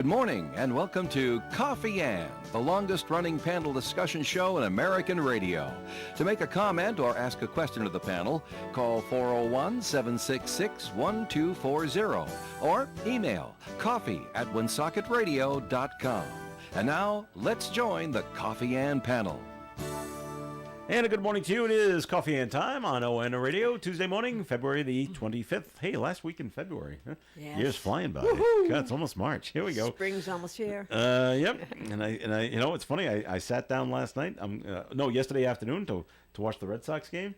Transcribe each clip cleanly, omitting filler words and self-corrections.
Good morning and welcome to Coffee Ann, the longest-running panel discussion show in American radio. To make a comment or ask a question of the panel, call 401-766-1240 or email coffee@woonsocketradio.com. And now, let's join the Coffee Ann panel. And a good morning to you. It is Coffee and Time on ON Radio, Tuesday morning, February the 25th. Hey, last week in February. Huh? Yes. Year's flying by. Woohoo! God, it's almost March. Here we go. Spring's almost here. Yep. And I, you know, it's funny. I sat down last night. Yesterday afternoon to watch the Red Sox game.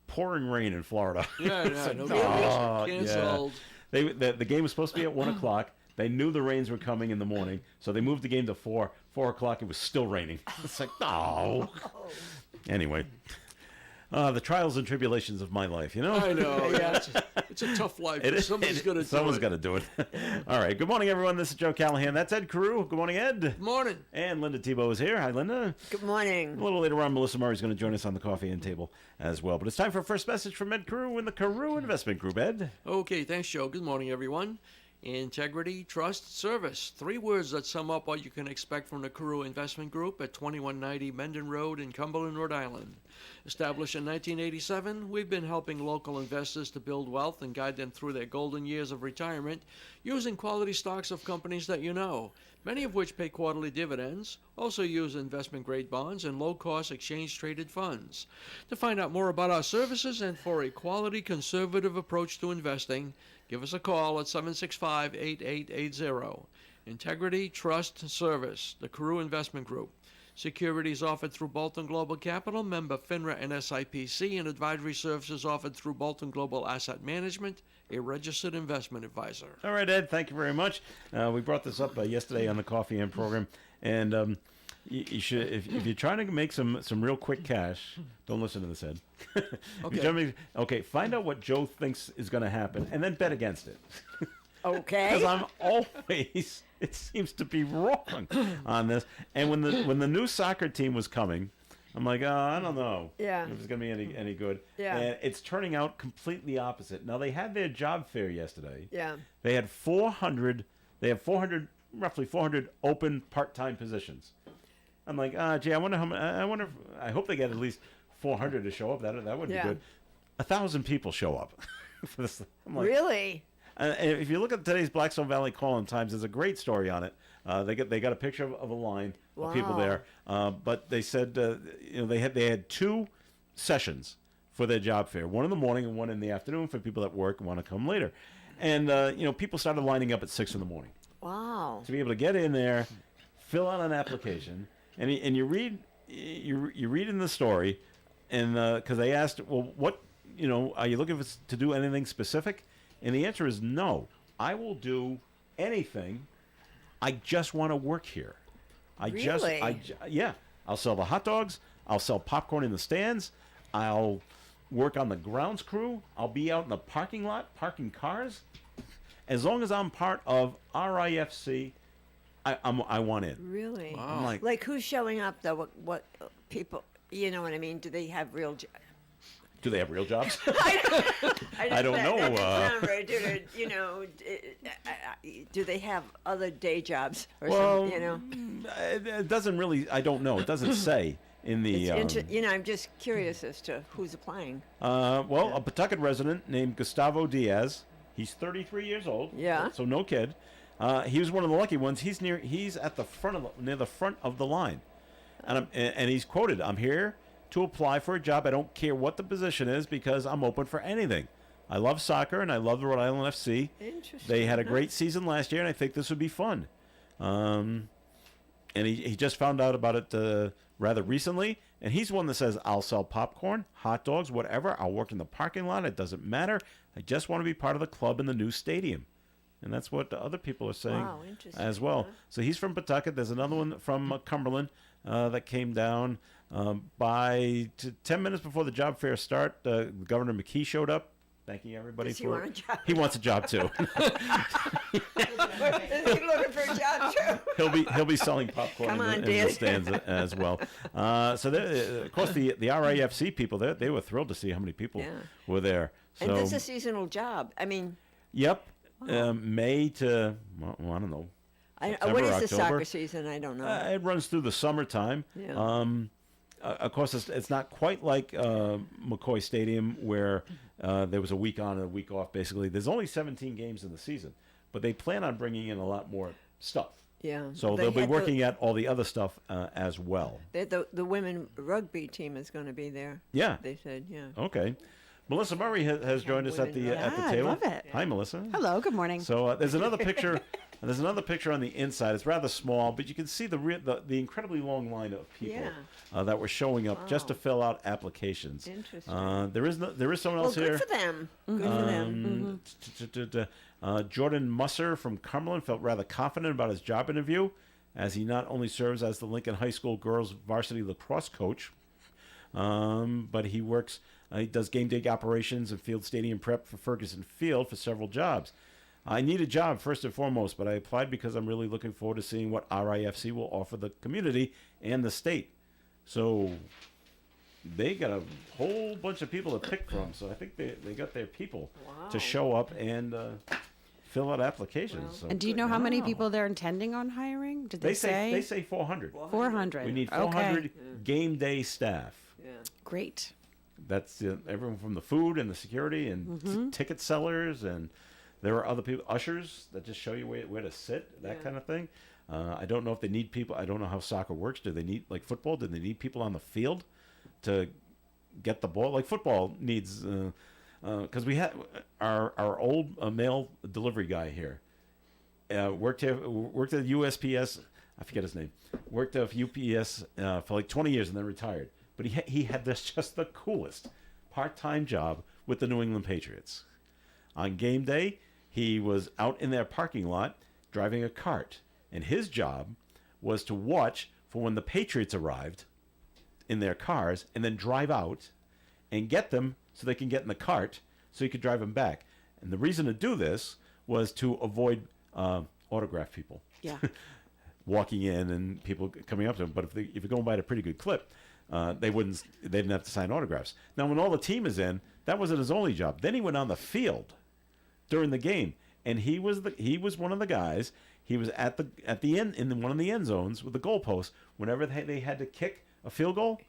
Pouring rain in Florida. Yeah, no canceled. Yeah. The game was supposed to be at 1 o'clock. They knew the rains were coming in the morning, so they moved the game to 4. 4 o'clock, it was still raining. It's like, no. Anyway, the trials and tribulations of my life, you know? I know. Yeah, it's a tough life. Somebody's got to do it. Someone's got to do it. All right. Good morning, everyone. This is Joe Callahan. That's Ed Carew. Good morning, Ed. Good morning. And Linda Tebow is here. Hi, Linda. Good morning. A little later on, Melissa Murray's going to join us on the coffee and table as well. But it's time for a first message from Ed Carew in the Carew Investment Group. Ed. Okay, thanks, Joe. Good morning, everyone. Integrity, trust, service. 3 words that sum up what you can expect from the Carew Investment Group at 2190 Mendon Road in Cumberland, Rhode Island. Established in 1987, we've been helping local investors to build wealth and guide them through their golden years of retirement using quality stocks of companies that you know, many of which pay quarterly dividends, also use investment-grade bonds and low-cost exchange-traded funds. To find out more about our services and for a quality conservative approach to investing, give us a call at 765-8880. Integrity, Trust, Service, the Carew Investment Group. Securities offered through Bolton Global Capital, member FINRA and SIPC, and advisory services offered through Bolton Global Asset Management, a registered investment advisor. All right, Ed, thank you very much. We brought this up yesterday on the Coffee In program, and you should, if you're trying to make some real quick cash, don't listen to this, Ed. Okay, find out what Joe thinks is going to happen, and then bet against it. Okay. Because I'm always, it seems to be wrong on this. And when the new soccer team was coming, I'm like, I don't know if it's going to be any good. Yeah. And it's turning out completely opposite. Now, they had their job fair yesterday. Yeah. They had roughly 400 open part-time positions. I'm like, gee, I hope they get at least 400 to show up. That would be good. 1,000 people show up for this. I'm like, really? And if you look at today's Blackstone Valley Call-in Times, there's a great story on it. They got a picture of a line of people there, but they said they had 2 sessions for their job fair, one in the morning and one in the afternoon for people at work and want to come later. And people started lining up at 6 in the morning. Wow! To be able to get in there, fill out an application, and you read in the story, and because they asked, well, what are you looking to do anything specific? And the answer is no. I will do anything. I just want to work here. I'll sell the hot dogs. I'll sell popcorn in the stands. I'll work on the grounds crew. I'll be out in the parking lot parking cars. As long as I'm part of RIFC, I want in. Really? Wow. Like who's showing up though? What people? You know what I mean? Do they have real? Do they have real jobs? I don't know. That doesn't sound right. Do they have other day jobs or something? It doesn't really. I don't know. It doesn't say in the. I'm just curious as to who's applying. A Pawtucket resident named Gustavo Diaz. He's 33 years old. Yeah. So no kid. He was one of the lucky ones. He's at the front near the front of the line, and he's quoted, "I'm here to apply for a job. I don't care what the position is because I'm open for anything. I love soccer and I love the Rhode Island FC. Interesting. They had a great season last year and I think this would be fun." And he just found out about it rather recently. And he's one that says, "I'll sell popcorn, hot dogs, whatever. I'll work in the parking lot. It doesn't matter. I just want to be part of the club in the new stadium." And that's what the other people are saying as well. So he's from Pawtucket. There's another one from Cumberland that came down. 10 minutes before the job fair start, Governor McKee showed up, thanking everybody for it. He wants a job too. Is he looking for a job too? He'll be selling popcorn in the stands as well. So of course the RIFC people they were thrilled to see how many people were there. So, and this is a seasonal job. I mean. Yep. May to I don't know. September, what is the October. soccer season? I don't know. It runs through the summertime. Yeah. Of course, it's not quite like McCoy Stadium where there was a week on and a week off, basically. There's only 17 games in the season, but they plan on bringing in a lot more stuff. Yeah. So they'll be working at all the other stuff as well. The women rugby team is going to be there. Yeah. They said, yeah. Okay. Melissa Murray has joined us at the I table. love it. Hi, Melissa. Hello, good morning. So there's another picture. There's another picture on the inside. It's rather small, but you can see the incredibly long line of people that were showing up just to fill out applications. Interesting. There is someone else good here. for them. Good for them. Jordan Musser from Cumberland felt rather confident about his job interview, as he not only serves as the Lincoln High School girls varsity lacrosse coach, but he works. He does game day operations and field stadium prep for Ferguson Field for several jobs. I need a job first and foremost, but I applied because I'm really looking forward to seeing what RIFC will offer the community and the state. So they got a whole bunch of people to pick from. So I think they got their people to show up and fill out applications. So And do you know how many people they're intending on hiring? Did they say? They say 400. 400. We need 400 game day staff. Yeah. Great. That's everyone from the food and the security and ticket sellers, and there are other people, ushers that just show you where to sit, that kind of thing. I don't know if they need people. I don't know how soccer works. Do they need, like football, do they need people on the field to get the ball? Like football needs, because we had our old male delivery guy here, worked at USPS. I forget his name. Worked at UPS for like 20 years and then retired. But he had just the coolest part-time job with the New England Patriots. On game day, he was out in their parking lot driving a cart. And his job was to watch for when the Patriots arrived in their cars and then drive out and get them so they can get in the cart so he could drive them back. And the reason to do this was to avoid autograph people. Yeah. Walking in and people coming up to him. But if you're going by at a pretty good clip, they didn't have to sign autographs. Now, when all the team is in, that wasn't his only job. Then he went on the field during the game, and he was one of the guys. He was at the end in one of the end zones with the goalpost. Whenever they had to kick a field goal,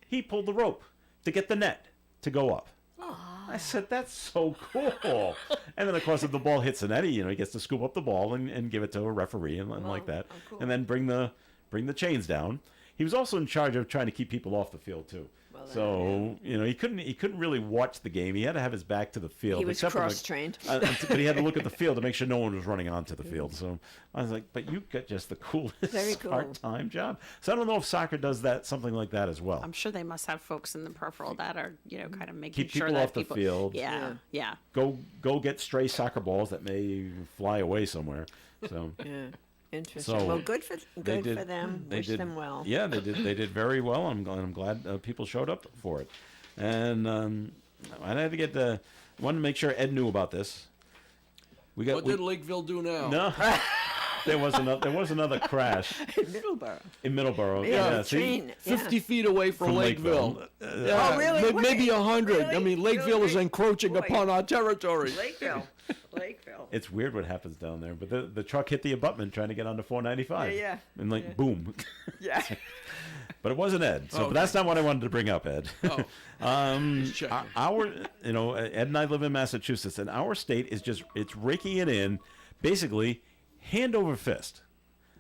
he pulled the rope to get the net to go up. I said, that's so cool. And then, of course, if the ball hits the net, he gets to scoop up the ball and give it to a referee and like that, cool. and then bring the chains down. He was also in charge of trying to keep people off the field too. Well, So he couldn't really watch the game. He had to have his back to the field. He was except for the- cross-trained. but he had to look at the field to make sure no one was running onto the field. So I was like, but you got just the coolest Very cool. part-time job. So I don't know if soccer does something like that as well. I'm sure they must have folks in the peripheral that are, kind of making Keep sure people that off the field. Yeah. Go get stray soccer balls that may fly away somewhere. So Yeah. Interesting. So, well, good for they them. Wish them well. Yeah, they did very well. I'm glad people showed up for it. And I had to get wanted to make sure Ed knew about this. What did Lakeville do now? No. There was another crash Middleborough. in Middleborough. Yeah, see? train. 50 feet away from Lakeville. Yeah, Oh, really? Maybe 100. Really? I mean, Lakeville is Really? encroaching Boy. upon our territory. Lakeville. It's weird what happens down there, but the truck hit the abutment trying to get onto 495. Yeah. And boom. Yeah. But it wasn't Ed. So, Okay. but that's not what I wanted to bring up, Ed. Oh, just checking. Ed and I live in Massachusetts, and our state is it's raking it in, basically, hand over fist.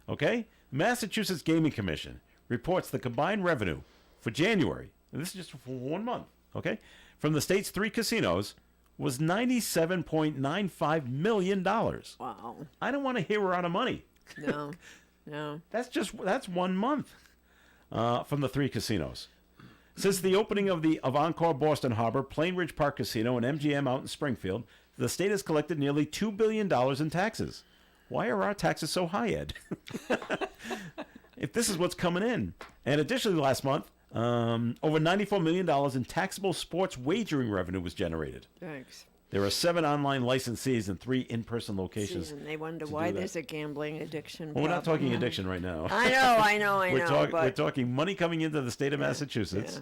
Okay? Massachusetts Gaming Commission reports the combined revenue for January, and this is just for 1 month, okay, from the state's 3 casinos was $97.95 million. Wow. I don't want to hear we're out of money. No. That's 1 month from the 3 casinos. Since the opening of Encore Boston Harbor, Plainridge Park Casino, and MGM out in Springfield, the state has collected nearly $2 billion in taxes. Why are our taxes so high, Ed? If this is what's coming in. And additionally, last month, over $94 million in taxable sports wagering revenue was generated. Thanks. There are 7 online licensees and 3 in-person locations. See, and they wonder to why do that. there's a gambling addiction. Well, we're not problem. talking addiction right now. I know. We're but, talking money coming into the state of Massachusetts. yeah.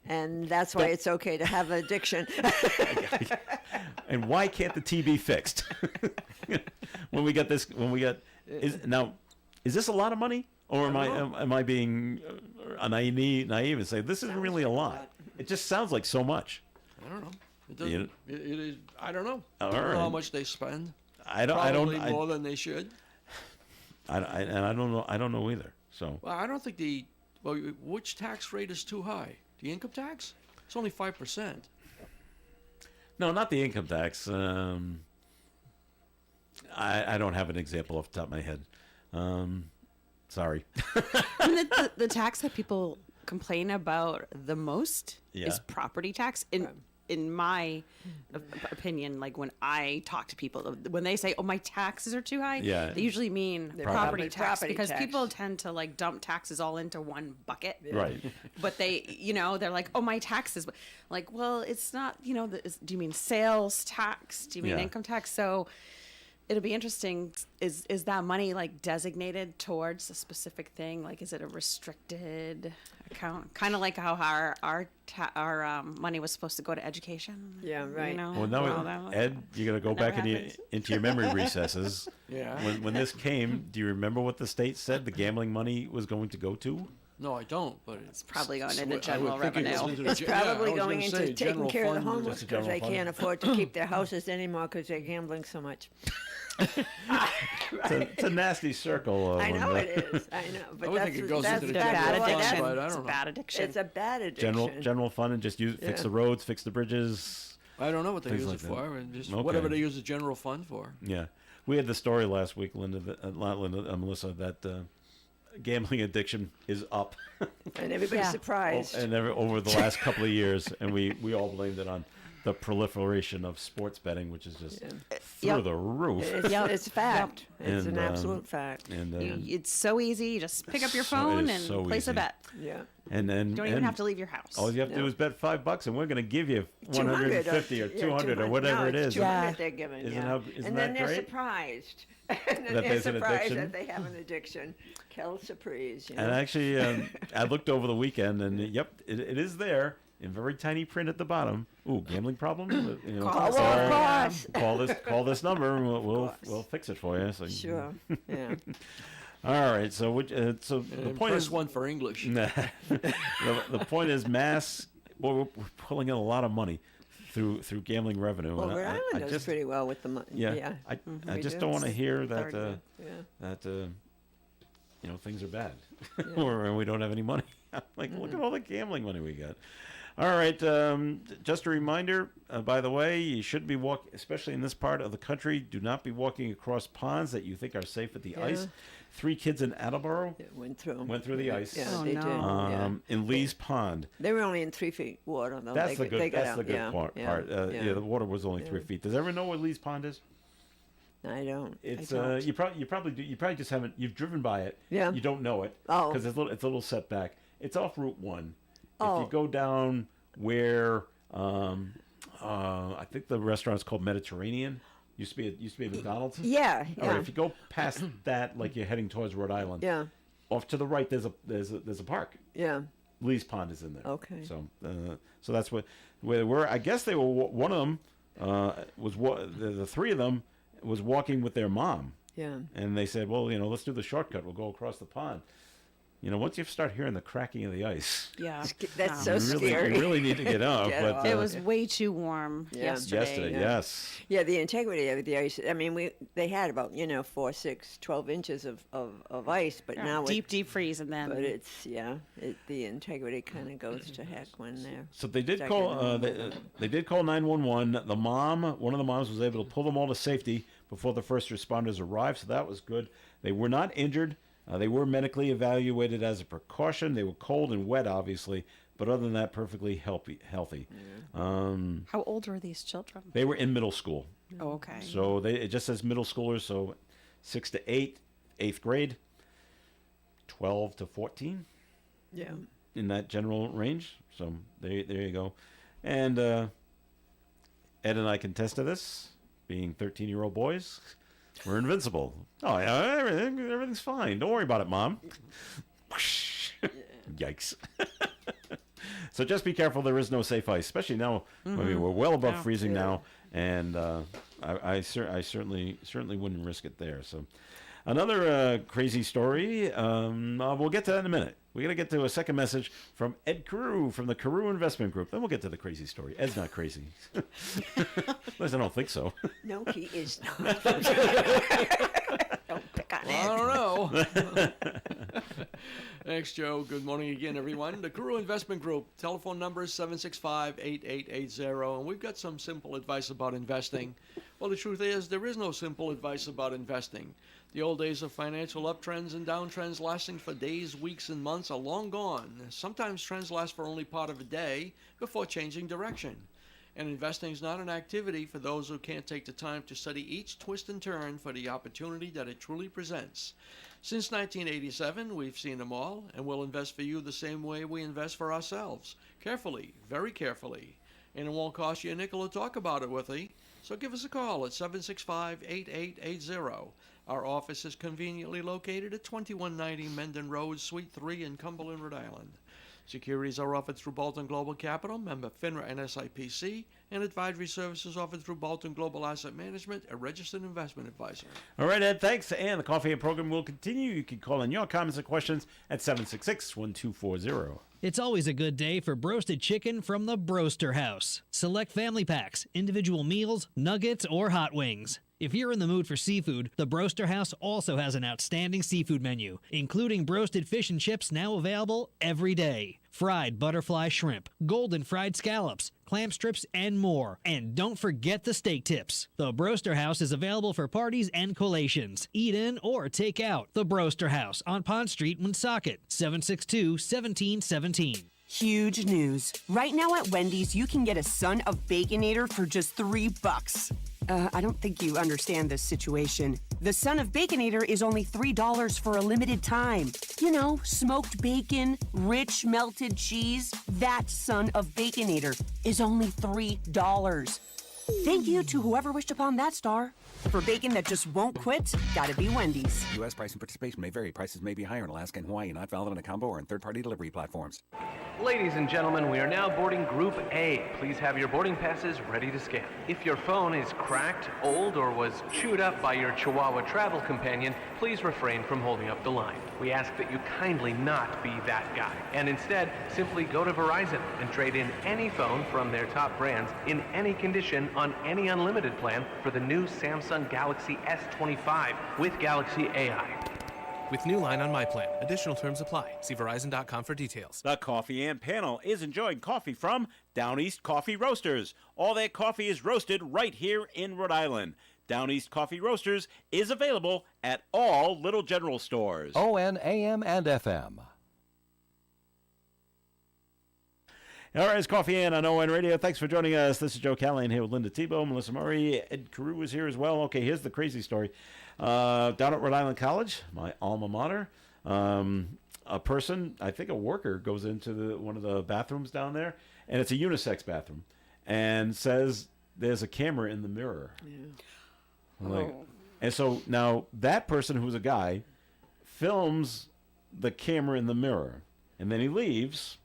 And that's why it's okay to have addiction. And why can't the TV fixed? when we got Is this a lot of money, or I don't am I being naive and say this isn't really a lot? It just sounds like so much. I don't know. It doesn't. It is. I don't know. All I don't know how right. much they spend. Probably more than they should. I don't know. I don't know either. So Well, I don't think which tax rate is too high? The income tax? It's only 5%. no, not the income tax. I don't have an example off the top of my head. Sorry. I mean, the tax that people complain about the most Yeah. is property tax. In my opinion, like when I talk to people, when they say, "Oh, my taxes are too high," Yeah. they usually mean They're property tax property because tax. people tend to like dump taxes all into one bucket. Right. But they, they're like, "Oh, my taxes," like, well, it's not. Do you mean sales tax? Do you mean Yeah. income tax? So it'll be interesting. Is that money like designated towards a specific thing? Like, is it a restricted account? Kind of like how our money was supposed to go to education. Yeah, right. Well, now, Ed, you got to go Never back into your memory recesses. Yeah. When this came, do you remember what the state said the gambling money was going to go to? No, I don't. But it's probably going into I would general think it goes revenue. into the It's yeah, I probably was going gonna into say taking general care of the fund. homeless Just a because general they fund. can't afford to keep their houses anymore because they're gambling so much. It's a nasty circle. I know Linda. it is. I know, but I would that's think it goes that's into the Bad general fund, addiction. but I It's a don't know. bad addiction. It's a bad addiction. General fund and just fix Yeah. the roads, fix the bridges. I don't know what they Things use like it that. for, and just Okay. whatever they use the general fund for. Yeah, we had the story last week, Linda, Melissa, that gambling addiction is up, And everybody's Yeah. surprised. and over the last couple of years, and we all blamed it on the proliferation of sports betting, which is just through Yep. the roof. It's fact. It's And, an absolute fact. And It's so easy. You just pick up your So- it phone is and so place easy. a bet. Yeah. and You don't even have to leave your house. All you have to do No. is bet $5, and we're going to give you 150 or 200 or 200. whatever No, it it's is. 200 Yeah. they're giving. Isn't yeah. how- isn't and then that they're great? surprised. And then That they're there's an surprised addiction? that they have an addiction. Quelle surprise. You know? And actually, I looked over the weekend, and yep, it is there in very tiny print at the bottom. Ooh, gambling problem? Call us. call this number, and we'll course. fix it for you. So Sure. Yeah. All right. So so the And point press is one for English. the point is mass. Well, we're pulling in a lot of money through gambling revenue. Well, and Rhode I Island does just pretty well with the money. yeah, I we just do. don't want to hear that Third. Yeah. things are bad or we don't have any money. I'm like, look at all the gambling money we got. All right, just a reminder, by the way, you shouldn't be walking, especially in this part of the country, do not be walking across ponds that you think are safe at the ice. 3 kids in Attleboro It went through. went through the ice. Yeah, Oh, they no. did. Yeah. In Lee's Pond. They were only in 3 feet water, though. That's they, the good. They got That's out. the good yeah. part. Yeah. The water was only 3 feet. Does everyone know what Lee's Pond is? I don't. It's don't. you probably do. You probably just haven't. You've driven by it. Yeah. You don't know it. Oh. Because it's a little setback. It's off Route 1. Oh. If you go down where I think the restaurant's called Mediterranean. Used to be a McDonald's. Yeah. All Yeah. right. If you go past that, like you're heading towards Rhode Island. Yeah. Off to the right, there's a park. Yeah. Lee's Pond is in there. Okay. So that's where they were. I guess they were. One of them the 3 of them was walking with their mom, Yeah. and they said, "Well, let's do the shortcut. We'll go across the pond." Once you start hearing the cracking of the ice, Yeah. That's No. so you scary. really need to get up. Get but off. It was way too warm Yeah. yesterday. yes. Yeah, the integrity of the ice. I mean, they had about 4, 6, 12 inches of ice, but now Deep freeze, and then But it's the integrity kind of goes to heck when they're. So they did Second call. and They did call 911. One of the moms, was able to pull them all to safety before the first responders arrived. So that was good. They were not injured. They were medically evaluated as a precaution. They were cold and wet, obviously, but other than that, perfectly healthy. how old were these children? They were in middle school, Oh, okay. so it just says middle schoolers. So 6 to 8, 8th grade, 12 to 14. Yeah. In that general range. So there you go. And Ed and I can attest to this. Being 13-year-old boys, we're invincible. Oh yeah, everything's fine. Don't worry about it, Mom. Yikes. So just be careful. There is no safe ice, especially now. I mean, we're well above Yeah. freezing now, and I certainly wouldn't risk it there. So. Another crazy story. We'll get to that in a minute. We're going to get to a second message from Ed Carew from the Carew Investment Group. Then we'll get to the crazy story. Ed's not crazy. At least I don't think so. No, he is not. Don't pick on I don't know. Thanks, Joe. Good morning again, everyone. The Carew Investment Group. Telephone number is 765-8880. And we've got some simple advice about investing. Well, the truth is, there is no simple advice about investing. The old days of financial uptrends and downtrends lasting for days, weeks, and months are long gone. Sometimes trends last for only part of a day before changing direction. And investing is not an activity for those who can't take the time to study each twist and turn for the opportunity that it truly presents. Since 1987, we've seen them all, and we'll invest for you the same way we invest for ourselves. Carefully, very carefully. And it won't cost you a nickel to talk about it with you. So give us a call at 765-8880. Our office is conveniently located at 2190 Mendon Road, Suite 3 in Cumberland, Rhode Island. Securities are offered through Bolton Global Capital, member FINRA and SIPC, and advisory services offered through Bolton Global Asset Management, a registered investment advisor. All right, Ed, thanks. And the Coffee and program will continue. You can call in your comments and questions at 766-1240. It's always a good day for broasted chicken from the Broaster House. Select family packs, individual meals, nuggets, or hot wings. If you're in the mood for seafood, the Broaster House also has an outstanding seafood menu, including broasted fish and chips now available every day. Fried butterfly shrimp, golden fried scallops, clam strips, and more. And don't forget the steak tips. The Broaster House is available for parties and collations. Eat in or take out. The Broaster House on Pond Street, Woonsocket, 762-1717. Huge news. Right now at Wendy's, you can get a Son of Baconator for just $3. I don't think you understand this situation. The Son of Baconator is only $3 for a limited time. You know, smoked bacon, rich melted cheese. That Son of Baconator is only $3. Thank you to whoever wished upon that star. For bacon that just won't quit, gotta be Wendy's. U.S. price and participation may vary. Prices may be higher in Alaska and Hawaii, not valid in a combo or in third-party delivery platforms. Ladies and gentlemen, we are now boarding Group A. Please have your boarding passes ready to scan. If your phone is cracked, old, or was chewed up by your Chihuahua travel companion, please refrain from holding up the line. We ask that you kindly not be that guy, and instead simply go to Verizon and trade in any phone from their top brands in any condition on any unlimited plan for the new Samsung Galaxy S25 with Galaxy AI. With new line on my plan. Additional terms apply. See Verizon.com for details. The Coffee and Panel is enjoying coffee from Down East Coffee Roasters. All their coffee is roasted right here in Rhode Island. Down East Coffee Roasters is available at all Little General stores. ON, AM, and FM. All right, it's Coffee and on ON Radio. Thanks for joining us. This is Joe Callahan here with Linda Tebow, Melissa Murray. Ed Carew is here as well. Okay, here's the crazy story. Down at Rhode Island College, my alma mater, a person, I think a worker, goes into one of the bathrooms down there, and it's a unisex bathroom, and says there's a camera in the mirror. Yeah. And so now that person, who's a guy, films the camera in the mirror, and then he leaves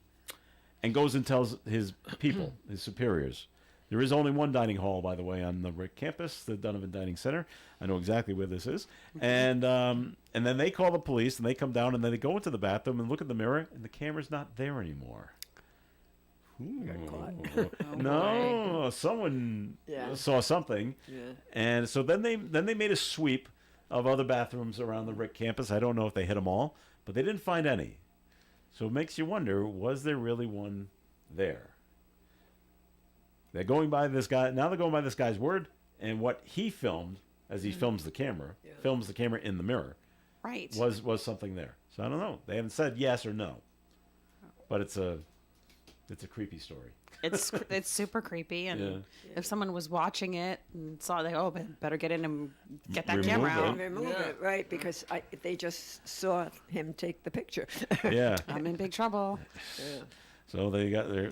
and goes and tells his people, his superiors. There is only one dining hall, by the way, on the Rick campus, the Donovan Dining Center. I know exactly where this is. And then they call the police, and they come down, and then they go into the bathroom and look at the mirror, and the camera's not there anymore. No, someone saw something. Yeah. And so then they made a sweep of other bathrooms around the Rick campus. I don't know if they hit them all, but they didn't find any. So it makes you wonder, was there really one there? They're going by this guy. Now they're going by this guy's word and what he filmed as he films the camera in the mirror. Right. Was something there. So I don't know. They haven't said yes or no. But it's a creepy story. It's super creepy, and if someone was watching it and saw, better get in and get that camera out. Remove it, right? Because they just saw him take the picture. Yeah. I'm in big trouble. Yeah. So they got their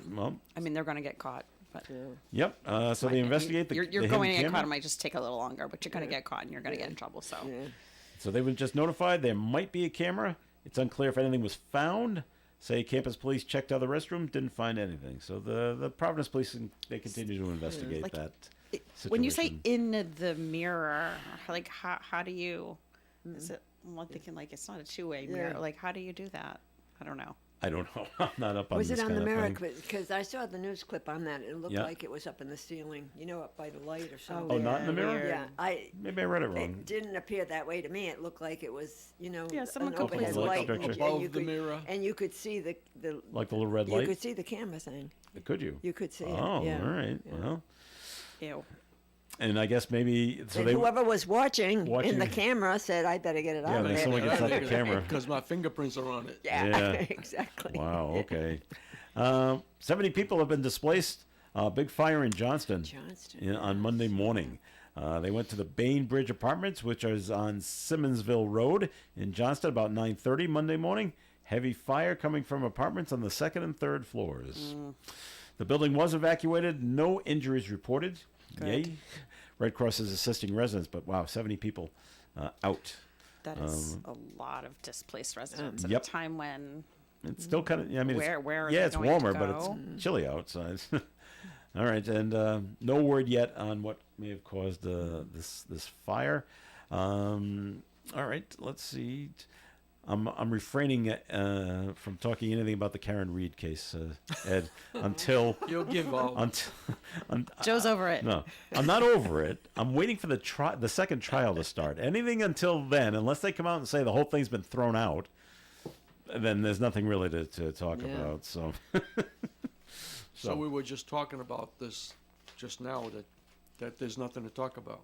I mean, they're going to get caught. But yep. So they investigate the. You're going to get caught. It might just take a little longer, but you're going to get caught, and you're going to get in trouble. So. Yeah. So they were just notified there might be a camera. It's unclear if anything was found. Say campus police checked other restroom, didn't find anything. So the Providence police, they continue to investigate that situation. When you say in the mirror, like how do you Is it? Well, I'm thinking like it's not a two-way mirror. Like, how do you do that? I don't know. I don't know. I'm not up on Was this it on kind the of mirror? thing. Because I saw the news clip on that. It looked Yeah. like it was up in the ceiling, up by the light or something. Oh, not in the mirror? Yeah, Maybe I read it wrong. It didn't appear that way to me. It looked like it was, someone an could place overhead a light, structure. and Above you the could, mirror. and you could see the Like the little red you light? could see the camera thing. Could you? You could see it. Oh, Yeah. all right. Yeah. Well, Ew. and I guess maybe so And they. whoever was watching in the Watching- camera said, "I better get it Yeah, out then of there." someone gets out the camera. Because my fingerprints are on it. Yeah, Yeah. exactly. Wow. Okay. 70 people have been displaced. Big fire in Johnston. On Monday morning. They went to the Bainbridge Apartments, which is on Simmonsville Road in Johnston, about 9:30 Monday morning. Heavy fire coming from apartments on the second and third floors. The building was evacuated. No injuries reported. Good. Yay. Red Cross is assisting residents, but wow, 70 people out. That is a lot of displaced residents Yep. at a time when. It's still kind of. I mean, Where are they it's going to warmer, but go? it's chilly outside. All right, and no word yet on what may have caused this fire. All right, let's see. I'm refraining from talking anything about the Karen Reed case, Ed, until You'll give up. Joe's over it. No, I'm not over it. I'm waiting for the second trial to start. Anything until then, unless they come out and say the whole thing's been thrown out, then there's nothing really to talk about. So. So we were just talking about this just now, that there's nothing to talk about.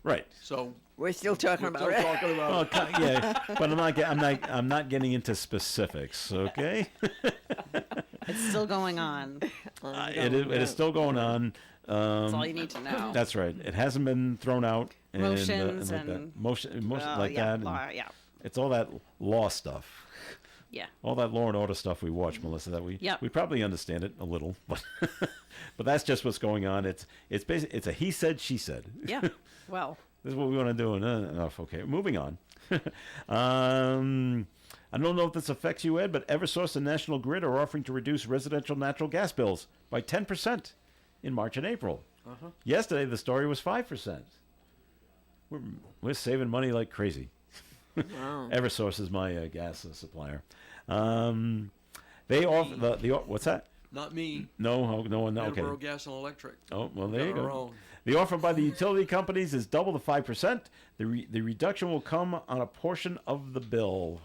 Right. So We're still talking we're about still it. talking about Well, yeah, but I'm not getting into specifics. Okay. It's still going on. It is still going on. That's all you need to know. That's right. It hasn't been thrown out. Motions like that. and- motion like yeah, that. law, and yeah. It's all that law stuff. Yeah. All that Law and Order stuff we watch, Melissa. That we Yep. we probably understand it a little, but but that's just what's going on. It's basically it's a he said she said. Yeah. Well. This is what we want to do. And enough. Okay, moving on. I don't know if this affects you, Ed, but Eversource and National Grid are offering to reduce residential natural gas bills by 10% in March and April. Yesterday, the story was 5%. We're saving money like crazy. Wow. Eversource is my gas supplier. They offer the what's that? not me. No, no one. Okay. Edinburgh Gas and Electric. Oh, well, there you Got our go. own. The offer by the utility companies is double the 5%. The reduction will come on a portion of the bill.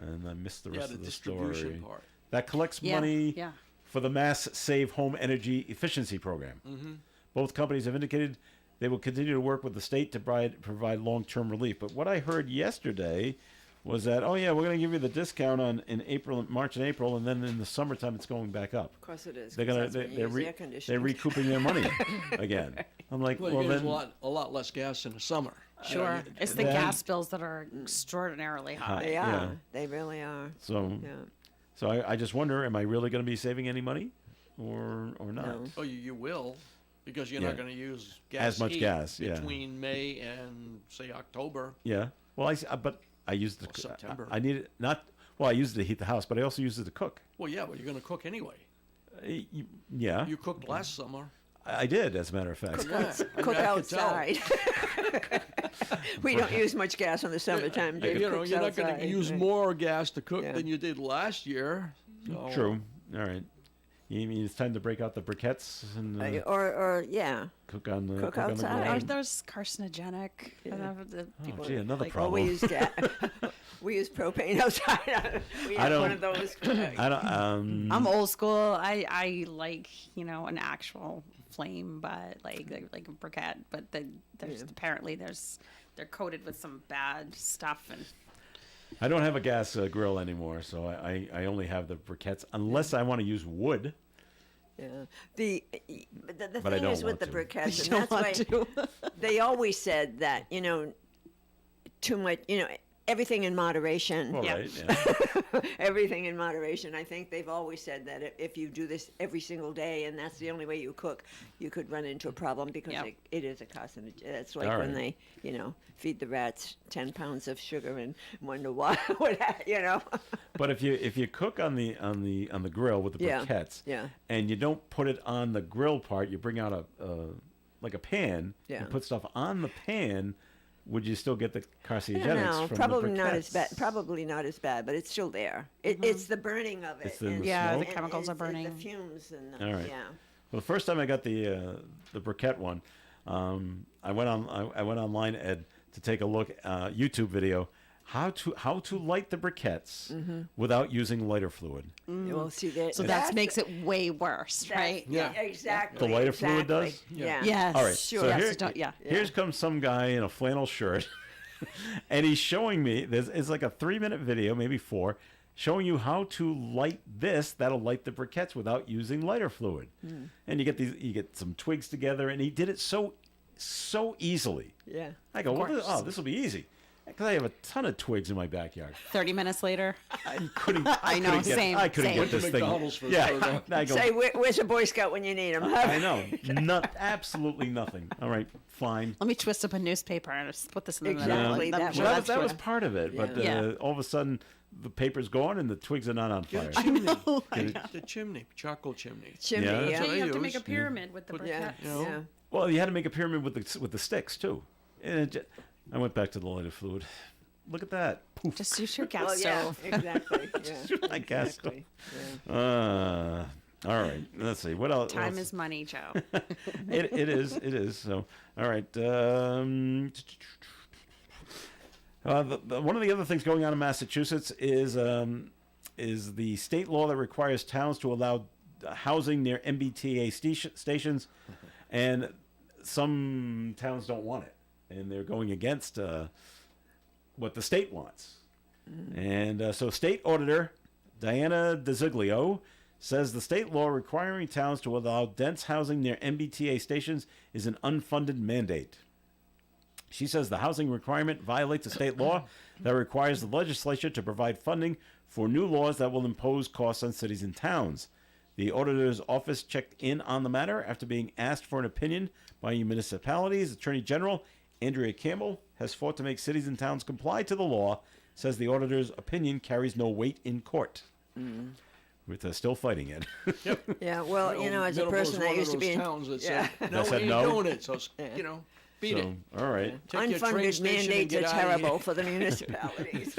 And I missed the rest the of the distribution story. part. That collects Yeah, money yeah. for the Mass Save Home Energy Efficiency Program. Mm-hmm. Both companies have indicated they will continue to work with the state to provide long-term relief. But what I heard yesterday was that, oh yeah, we're going to give you the discount in March and April, and then in the summertime it's going back up. Of course it is. They're 'cause gonna that's when you they're, use re- air they're conditioning. recouping their money again. I'm like, Well, well you use then, a lot less gas in the summer. Sure. It's the then- gas bills that are extraordinarily high. They are. Yeah. They really are. so Yeah. so I just wonder, am I really going to be saving any money, or not? No. Oh, you will, because you're Yeah. not going to use gas As much heat gas, yeah. between May and say October. Yeah. Well, but I used it. September. I need it not. Well, I used it to heat the house, but I also used it to cook. Well, yeah, but you're going to cook anyway. Yeah, You cooked last summer. I did, as a matter of fact. Yeah, I mean, Cook I could outside. We don't use much gas in the summertime. Dave You know, cooks you're not going to outside, use right. more gas to cook Yeah. than you did last year. So, True. All right. You mean it's time to break out the briquettes and Or yeah. cook on the Cook on the outside. grill? Are those carcinogenic? I don't know, the people gee, another like, problem. Well, we use gas. We use propane outside. We I have one don't- of those. I don't. I'm old school. I like an actual flame, but like a briquette. But there's apparently they're coated with some bad stuff and. I don't have a gas grill anymore, so I only have the briquettes unless I want to use wood. Yeah. The But I thing don't is with the want to. briquettes, You and don't that's want why they always said that too much, everything in moderation. Well, Yeah. right. Yeah. Everything in moderation. I think they've always said that if you do this every single day and that's the only way you cook, you could run into a problem because Yep. it is a carcinogen. It's like All when right. they, feed the rats 10 pounds of sugar and wonder why, But if you cook on the grill with the Yeah, briquettes, yeah. and you don't put it on the grill part, you bring out a pan, Yeah. and put stuff on the pan. would you still get the carcinogenics No, from probably the not as bad. briquettes? Probably not as bad, but it's still there. It's the burning of it. It's in the Yeah, the smoke? chemicals are burning. The fumes and the, All right. yeah. Well, the first time I got the briquette one, I went online, Ed, to take a look YouTube video how to light the briquettes without using lighter fluid. Well, see that. So that makes it way worse, right? Yeah, exactly. The lighter fluid exactly. does? Yeah. Yes. All right. Sure. So Yes, here, don't- yeah. here's comes some guy in a flannel shirt, and he's showing me. It's like a 3-minute video, maybe 4, showing you how to light this. That'll light the briquettes without using lighter fluid. And you get some twigs together, and he did it so easily. Yeah. I go, well, course. this will be easy, because I have a ton of twigs in my backyard. 30 minutes later. I couldn't know, get, same, I couldn't same. get this thing. McDonald's for Yeah, soda. I go, Say, where's a Boy Scout when you need him? I know, absolutely nothing. All right, fine. Let me twist up a newspaper and just put this in the Exactly, middle. that Sure, Well, that's that was true. part of it, but Yeah. all of a sudden the paper's gone and the twigs are not on fire. The chimney, charcoal chimney. Chimney. Yeah. Yeah. what Yeah, I you have to use. make a pyramid with the briquettes. Yeah. You know? Yeah. Well, you had to make a pyramid with the sticks too. And I went back to the lighter fluid. Look at that. Poof. Just use your gas Well, yeah. stove. Exactly. Yeah. I guess. Exactly. Yeah. All right. Let's see. What else? Time is money, Joe. It is. So, all right. One of the other things going on in Massachusetts is the state law that requires towns to allow housing near MBTA stations, and some towns don't want it, and they're going against what the state wants. And so State Auditor Diana DeZiglio says the state law requiring towns to allow dense housing near MBTA stations is an unfunded mandate. She says the housing requirement violates a state law that requires the legislature to provide funding for new laws that will impose costs on cities and towns. The auditor's office checked in on the matter after being asked for an opinion by municipalities. Attorney General Andrea Campbell has fought to make cities and towns comply to the law, says the auditor's opinion carries no weight in court. We're still fighting it. Yeah. Well, you know, as a Middleborough's person that one of used to those be in towns that yeah. said, no, we said ain't no? doing it. So, you know, beat it. All right. Take your train unfunded station and mandates get are out of here. terrible for the municipalities.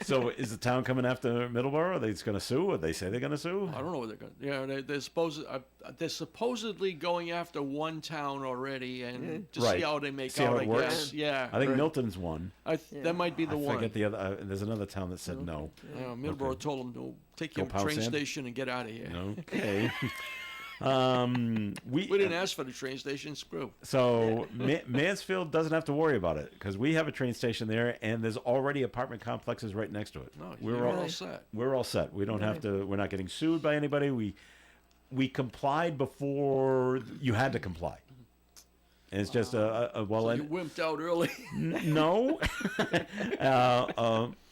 So is the town coming after Middleborough? Are they going to sue? Or they say they're going to sue? I don't know what they're going to. Yeah, they're supposedly going after one town already, and to Right. see how they make See out. how it I works? guess. Yeah. I think right. Milton's one. That might be the I one. forget the other. There's another town that said no. Middleborough told them to take Go your pound train sand? station and get out of here. Okay. We didn't ask for the train station. Screw. So Mansfield doesn't have to worry about it because we have a train station there, and there's already apartment complexes right next to it. No, we're you're all all set. We're all set. We don't have to. We're not getting sued by anybody. We complied before you had to comply. And it's just a well. So you wimped out early. No.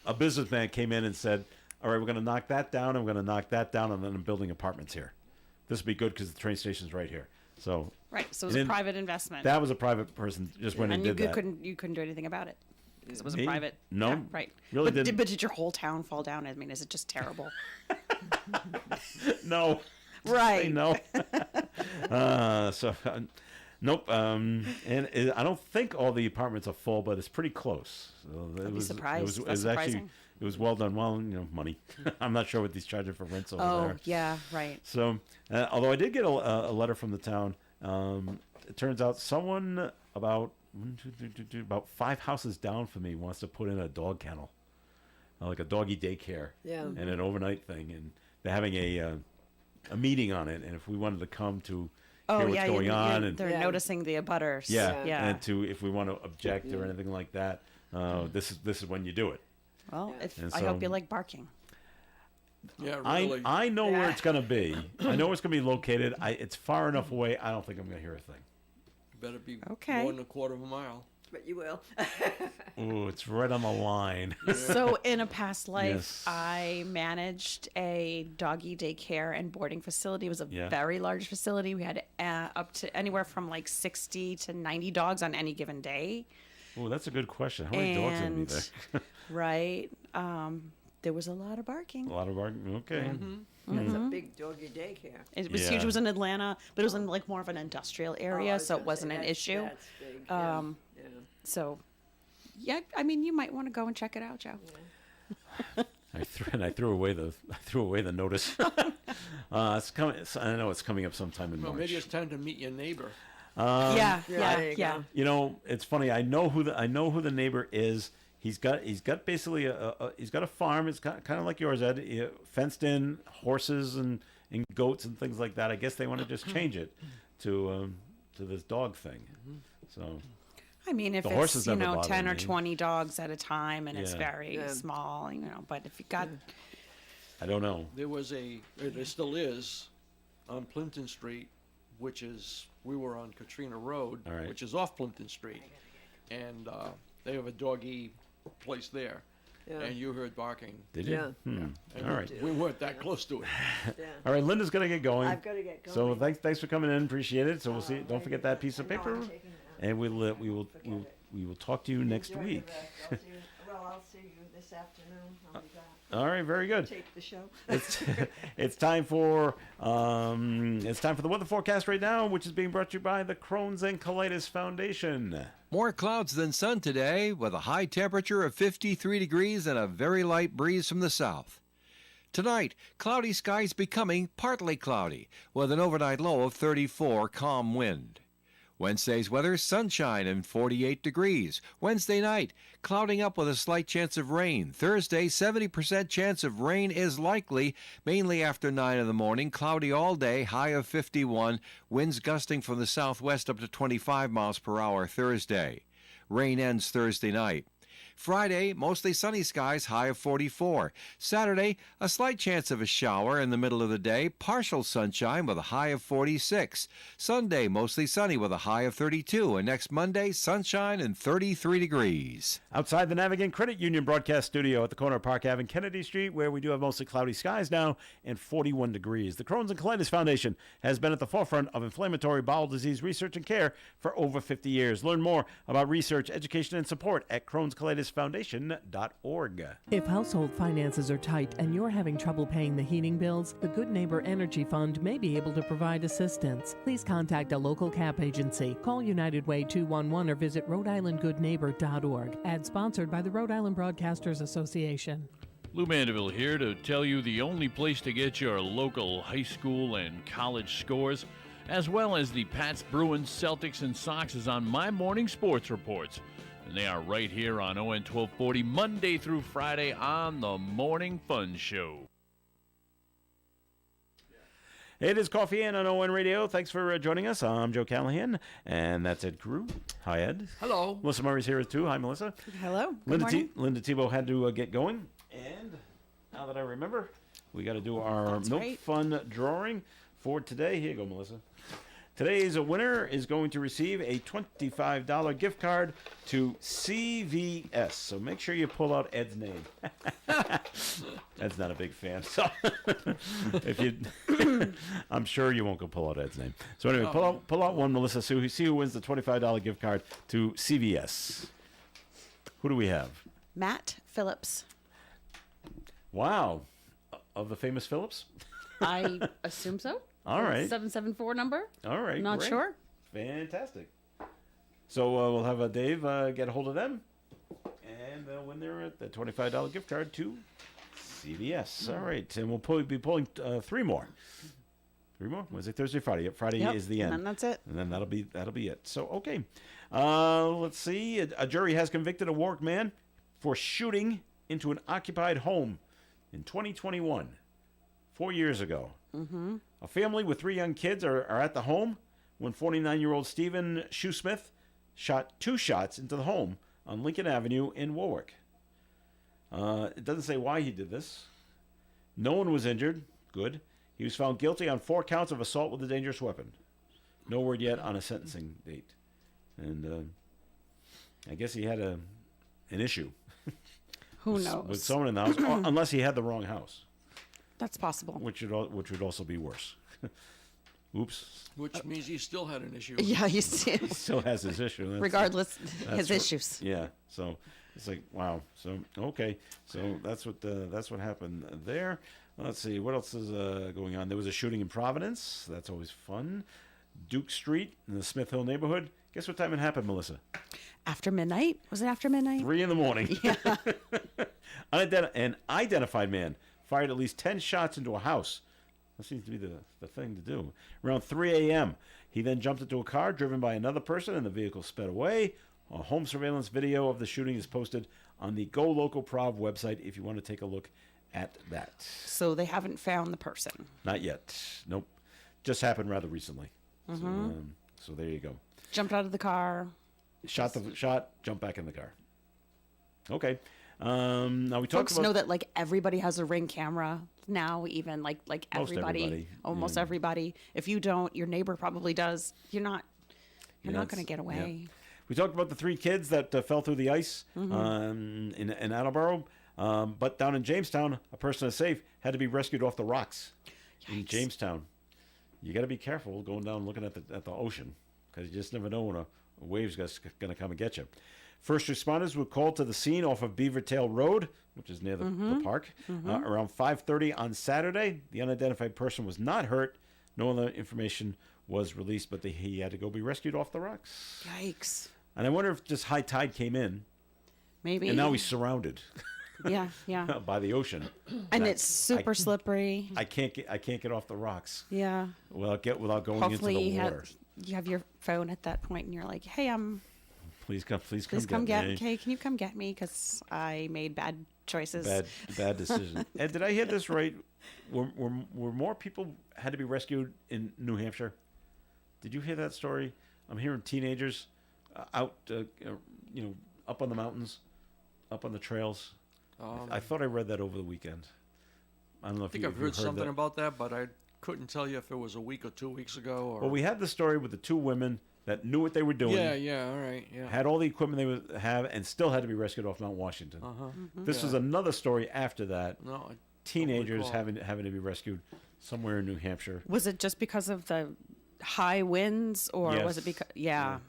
A businessman came in and said, all right, we're going to knock that down, and we're going to knock that down, and then I'm building apartments here. This would be good because the train station's right here. So Right. So it was And a then private investment. that was a private person just went and and you did that. couldn't do anything about it. Because it was Me? a private. No, Yeah, right. really but didn't. But did your whole town fall down? I mean, is it just terrible? No. Right. Say no. Nope. And I don't think all the apartments are full, but it's pretty close. So I'd be surprised. It That's was actually surprising. it was well done. Well, money. I'm not sure what these charging for rents over Oh, there. yeah, right. So, although I did get a letter from the town, it turns out someone about 5 houses down from me wants to put in a dog kennel, like a doggy daycare, Yeah. and an overnight thing, and they're having a meeting on it. And if we wanted to come to hear what's going on, and they're noticing the abutters. yeah, Yeah. and to if we want to object or anything like that, this is when you do it. Well, And I hope so- you like barking. Yeah, really. I know where it's gonna be. I know where it's gonna be located. It's far enough away. I don't think I'm gonna hear a thing. Better be Okay. more than a quarter of a mile. But you will. Ooh, it's right on the line. So, in a past life, Yes. I managed a doggy daycare and boarding facility. It was a Yeah. very large facility. We had up to anywhere from like 60 to 90 dogs on any given day. Oh, that's a good question. How many dogs are gonna be And- there? Right. There was a lot of barking. A lot of barking. Okay. That's a big doggy daycare. It was Yeah. huge. It was in Atlanta, but it was in like more of an industrial area, I was so it gonna wasn't say an that's- issue. That's big. Yeah. So Yeah, I mean, you might want to go and check it out, Joe. I threw away the notice. It's coming. I know it's coming up sometime in Well, March. maybe it's time to meet your neighbor. Yeah. You know, it's funny. I know who the neighbor is. He's got basically he's got a farm. It's kind of like yours, Ed. Fenced in, horses and goats and things like that. I guess they want to just change it to this dog thing. So. I mean, if The it's, horses never 10 bother or me. 20 dogs at a time and it's Yeah. very small, but if you got, I don't know. There still is, on Plimpton Street, we were on Katrina Road, All right. which is off Plimpton Street. And they have a doggy place there. Yeah. And you heard barking. Did you? Yeah. And All right. We weren't that close to it. Yeah. All right, Linda's gonna get going. I've got to get going. So thanks for coming in. Appreciate it. So we'll see. Don't forget that piece of No, I'm paper, taking that. and we will talk to you next Enjoy the week. rest. I'll see you this afternoon. I'll be back. All right, very good. Tape the show. It's time for the weather forecast right now, which is being brought to you by the Crohn's and Colitis Foundation. More clouds than sun today, with a high temperature of 53 degrees and a very light breeze from the south. Tonight, cloudy skies becoming partly cloudy, with an overnight low of 34, calm wind. Wednesday's weather, sunshine and 48 degrees. Wednesday night, clouding up with a slight chance of rain. Thursday, 70% chance of rain is likely, mainly after 9 in the morning. Cloudy all day, high of 51. Winds gusting from the southwest up to 25 miles per hour Thursday. Rain ends Thursday night. Friday, mostly sunny skies, high of 44. Saturday, a slight chance of a shower in the middle of the day, partial sunshine with a high of 46. Sunday, mostly sunny with a high of 32. And next Monday, sunshine and 33 degrees. Outside the Navigant Credit Union broadcast studio at the corner of Park Ave and Kennedy Street, where we do have mostly cloudy skies now and 41 degrees. The Crohn's and Colitis Foundation has been at the forefront of inflammatory bowel disease research and care for over 50 years. Learn more about research, education, and support at Crohn'sColitisFoundation.org. If household finances are tight and you're having trouble paying the heating bills, the Good Neighbor Energy Fund may be able to provide assistance. Please contact a local CAP agency. Call United Way 211 or visit Rhode-IslandGoodNeighbor.org. Ad sponsored by the Rhode Island Broadcasters Association. Lou Mandeville here to tell you the only place to get your local high school and college scores, as well as the Pats, Bruins, Celtics, and Sox is on My Morning Sports Reports. And they are right here on ON 1240, Monday through Friday on the Morning Fun Show. It is Coffee In on ON Radio. Thanks for joining us. I'm Joe Callahan, and that's Ed Carew. Hi, Ed. Hello. Melissa Murray's here too. Hi, Melissa. hello, good morning. Linda Tebow had to get going, and now that I remember, we got to do our That's Milk right. Fun drawing for today. Here you go, Melissa. Today's winner is going to receive a $25 gift card to CVS. So make sure you pull out Ed's name. Ed's not a big fan, so if you, I'm sure you won't go pull out Ed's name. So anyway, pull out one, Melissa. So see who wins the $25 gift card to CVS. Who do we have? Matt Phillips. Wow, of the famous Phillips. I assume so. All right. 774 number. All right. Not great. sure. Fantastic. So we'll have Dave get a hold of them, and they'll win the $25 gift card to CVS. All right, and we'll be pulling three more. Wednesday, Thursday, Friday. Yep, Friday Yep, is the end. and then that's it. And then that'll be it. So okay, let's see. A jury has convicted a Warwick man for shooting into an occupied home in 2021, 4 years ago. Mm-hmm. A family with 3 young kids are at the home when 49-year-old Stephen Shoesmith shot 2 shots into the home on Lincoln Avenue in Warwick. It doesn't say why he did this. No one was injured. Good. He was found guilty on 4 counts of assault with a dangerous weapon. No word yet on a sentencing date. And I guess he had an issue. Who knows? With someone in the house, unless he had the wrong house. That's possible. Which would also be worse. Oops. Which means he still had an issue. Yeah, he still has his issue. Regardless, his issues. Yeah. So it's like, wow. So okay. So that's what happened there. Let's see what else is going on. There was a shooting in Providence. That's always fun. Duke Street in the Smith Hill neighborhood. Guess what time it happened, Melissa? After midnight? Was it after midnight? 3 in the morning. Yeah. An identified man fired at least 10 shots into a house. That seems to be the thing to do. Around 3 a.m., he then jumped into a car driven by another person, and the vehicle sped away. A home surveillance video of the shooting is posted on the Go Local Prov website if you want to take a look at that. So they haven't found the person. Not yet. Nope. Just happened rather recently. Mm-hmm. So there you go. Jumped out of the car. Shot, jumped back in the car. Okay. Now we talked Folks about... know that like everybody has a Ring camera now, even like everybody, almost everybody. If you don't, your neighbor probably does. You're not going to get away. Yeah. We talked about the 3 kids that fell through the ice Mm-hmm. in Attleboro, but down in Jamestown, a person is safe had to be rescued off the rocks. In Jamestown. You got to be careful going down looking at the ocean, because you just never know when a wave's going to come and get you. First responders were called to the scene off of Beavertail Road, which is near the park, around 5:30 on Saturday. The unidentified person was not hurt. No other information was released, but he had to go be rescued off the rocks. Yikes. And I wonder if just high tide came in. Maybe. And now he's surrounded. Yeah. by the ocean. And it's super slippery. I can't get off the rocks. Yeah. Without going Hopefully into the water. you have your phone at that point and you're like, hey, Please come get me. Okay, can you come get me? Because I made bad choices. Bad decision. Ed, did I hear this right? Were more people had to be rescued in New Hampshire? Did you hear that story? I'm hearing teenagers out, up on the mountains, up on the trails. I thought I read that over the weekend. I don't know if I think I've heard something about that, but I couldn't tell you if it was a week or 2 weeks ago. Or... Well, we had the story with the 2 women that knew what they were doing. Yeah, all right, yeah. Had all the equipment they would have, and still had to be rescued off Mount Washington. This was another story after that. No, teenagers having to be rescued somewhere in New Hampshire. Was it just because of the high winds, or Yes. was it because? Yeah.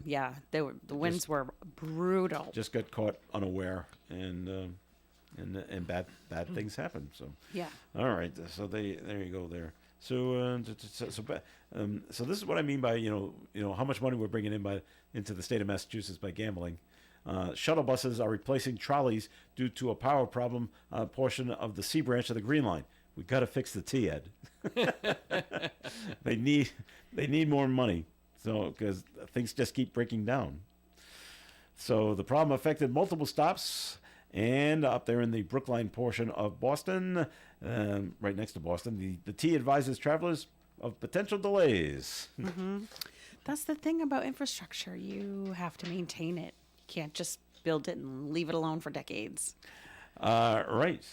The winds were brutal. Just got caught unaware, and bad things happen. So yeah. All right. So there you go there. So so this is what I mean by how much money we're bringing into the state of Massachusetts by gambling. Shuttle buses are replacing trolleys due to a power problem portion of the C branch of the Green Line. We got to fix the T, Ed. They need more money, so because things just keep breaking down. So the problem affected multiple stops, and up there in the Brookline portion of Boston, right next to Boston, the T advises travelers of potential delays. That's the thing about infrastructure. You have to maintain it. You can't just build it and leave it alone for decades. Right.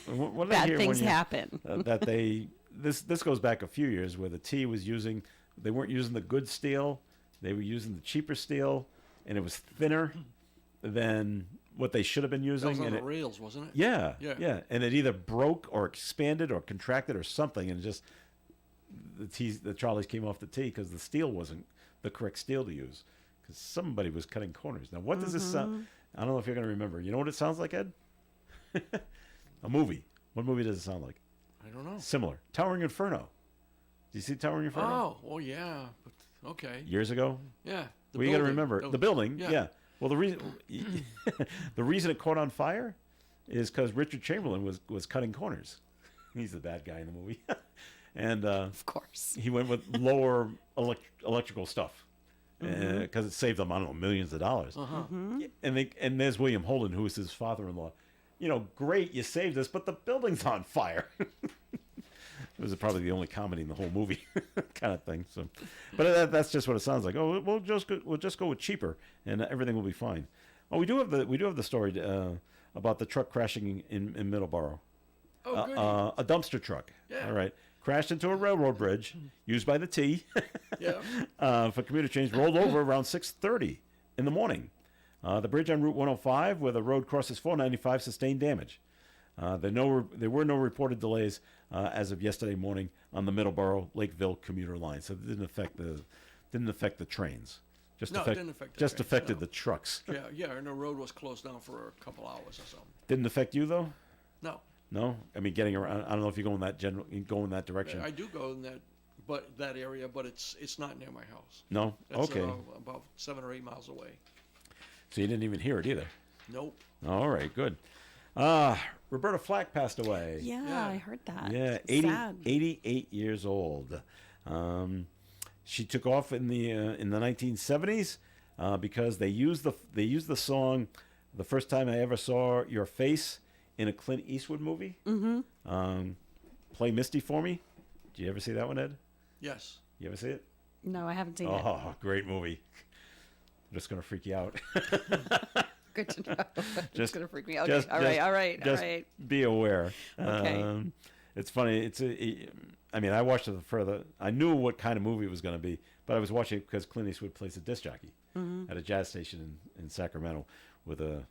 What did I Bad hear things happen. that this goes back a few years where the T was they weren't using the good steel, they were using the cheaper steel, and it was thinner than what they should have been using. That was on and the rails, wasn't it? Yeah. And it either broke or expanded or contracted or something, and just the trolleys came off the T because the steel wasn't the correct steel to use, because somebody was cutting corners. Now, what does this sound? I don't know if you're going to remember. You know what it sounds like, Ed? A movie. What movie does it sound like? I don't know. Similar. Towering Inferno. Did you see Towering Inferno? Oh yeah. But, okay. Years ago? Yeah. Well, you got to remember. The building, Yeah. Well, the reason it caught on fire is because Richard Chamberlain was cutting corners. He's the bad guy in the movie. And of course, he went with lower electrical stuff because it saved them, I don't know, millions of dollars. And there's William Holden, who was his father-in-law. Great, you saved us, but the building's on fire. It was probably the only comedy in the whole movie, kind of thing. So, but that's just what it sounds like. Oh, we'll just go with cheaper, and everything will be fine. Oh, we do have the story about the truck crashing in Middleborough. Oh, goody. A dumpster truck. Yeah. All right, crashed into a railroad bridge used by the T. For commuter trains, rolled over around 6:30 in the morning. The bridge on Route 105, where the road crosses 495, sustained damage. There were no reported delays as of yesterday morning on the Middleborough Lakeville commuter line, so it didn't affect the trains. It didn't affect the just trains, affected no. the trucks. Yeah, and the road was closed down for a couple hours or something. Didn't affect you though? No. No, I mean getting around. I don't know if you go in that direction. I do go in that area, but it's not near my house. No, That's, okay. about 7 or 8 miles away. So you didn't even hear it either. Nope. All right, good. Roberta Flack passed away. Yeah, I heard that. Yeah, It's sad. 88 years old. She took off in the 1970s because they used the song "The First Time I Ever Saw Your Face" in a Clint Eastwood movie. Mm-hmm. Play Misty for me. Did you ever see that one, Ed? Yes. You ever see it? No, I haven't seen it. Oh, great movie. I'm just gonna freak you out. Good to know. It's going to freak me out. Just, Okay. All right. Just be aware. Okay. It's funny. I mean, I watched it further. I knew what kind of movie it was going to be, but I was watching it because Clint Eastwood plays a disc jockey at a jazz station in Sacramento with an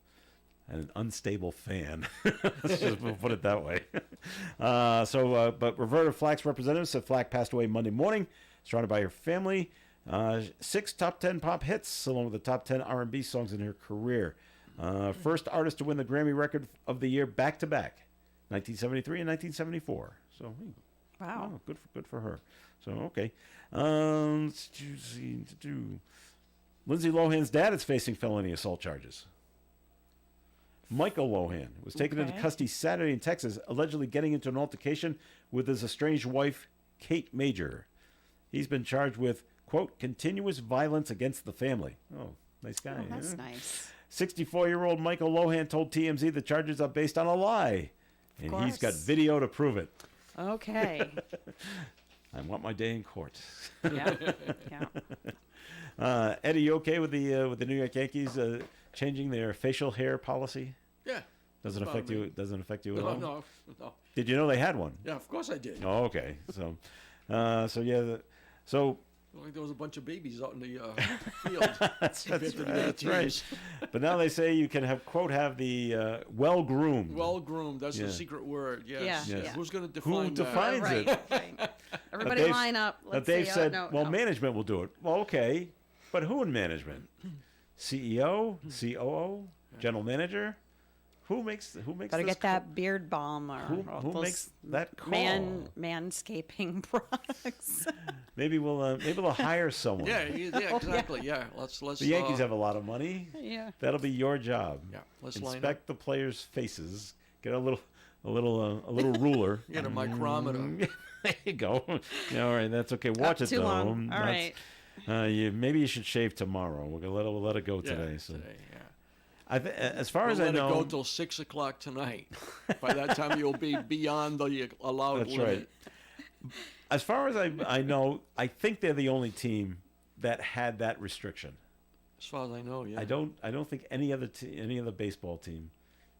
unstable fan. Let's just put it that way. But Roberta Flack's representative said Flack passed away Monday morning, surrounded by her family. 6 top 10 pop hits, along with the top 10 R&B songs in her career. First artist to win the Grammy Record of the Year back-to-back, 1973 and 1974. So, Wow. good for her. So, okay. Lindsay Lohan's dad is facing felony assault charges. Michael Lohan was taken into custody Saturday in Texas, allegedly getting into an altercation with his estranged wife, Kate Major. He's been charged with, quote, continuous violence against the family. Oh, nice guy. Oh, that's nice. 64-year-old Michael Lohan told TMZ the charges are based on a lie. And he's got video to prove it. Okay. I want my day in court. Yeah. Eddie, you okay with the New York Yankees changing their facial hair policy? Yeah. Doesn't affect you. Doesn't affect you at all. No. Did you know they had one? Yeah, of course I did. Oh, okay. So Like there was a bunch of babies out in the field. That's right. But now they say you can have the well groomed. Well groomed. That's the secret word. Yes. Yeah. Who's going to define that? Who defines it? Right. Everybody line up. But Let's they've see. said, No. management will do it. Well, okay, but who in management? CEO, COO, general manager. Who makes Gotta this get that beard balm or who those makes that call? manscaping products. Maybe they'll hire someone. Yeah, exactly. Yeah, let's. The Yankees have a lot of money. Yeah, that'll be your job. Yeah, let's inspect the players' faces. Get a little ruler. Get a micrometer. There you go. Yeah, all right, that's okay. Watch it too though. long. All right. Maybe you should shave tomorrow. We'll let it go today. So. Today, yeah. As far as I know, let it go till 6 o'clock tonight. By that time, you'll be beyond the allowed that's limit. right. As far as I know, I think they're the only team that had that restriction. As far as I know, yeah. I don't think any other baseball team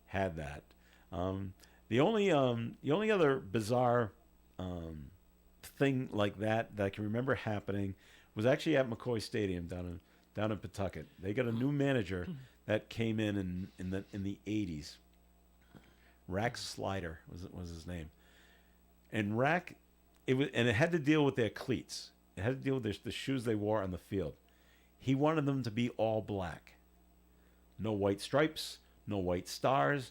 had that. The only other bizarre thing like that I can remember happening was actually at McCoy Stadium down in Pawtucket. They got a new manager that came in the 80s. Rack Slider was his name, and Rack, it had to deal with their cleats. It had to deal with the shoes they wore on the field. He wanted them to be all black, no white stripes, no white stars,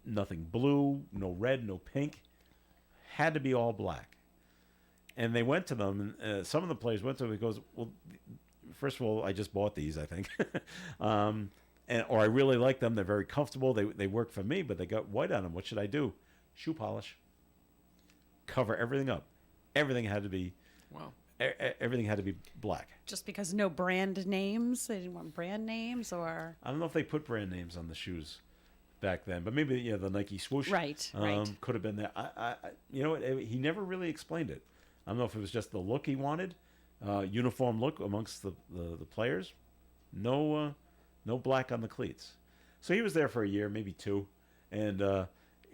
nothing blue, no red, no pink. Had to be all black. And they went to them, and some of the players went to him. He goes, well, first of all, I just bought these, I think. Or I really like them. They're very comfortable. They work for me, but they got white on them. What should I do? Shoe polish. Cover everything up. Everything had to be. Wow. Everything had to be black. Just because no brand names, they didn't want brand names, or I don't know if they put brand names on the shoes back then, but maybe the Nike swoosh. Right. Could have been there. He never really explained it. I don't know if it was just the look he wanted, uniform look amongst the players. No black on the cleats. So he was there for a year, maybe 2, and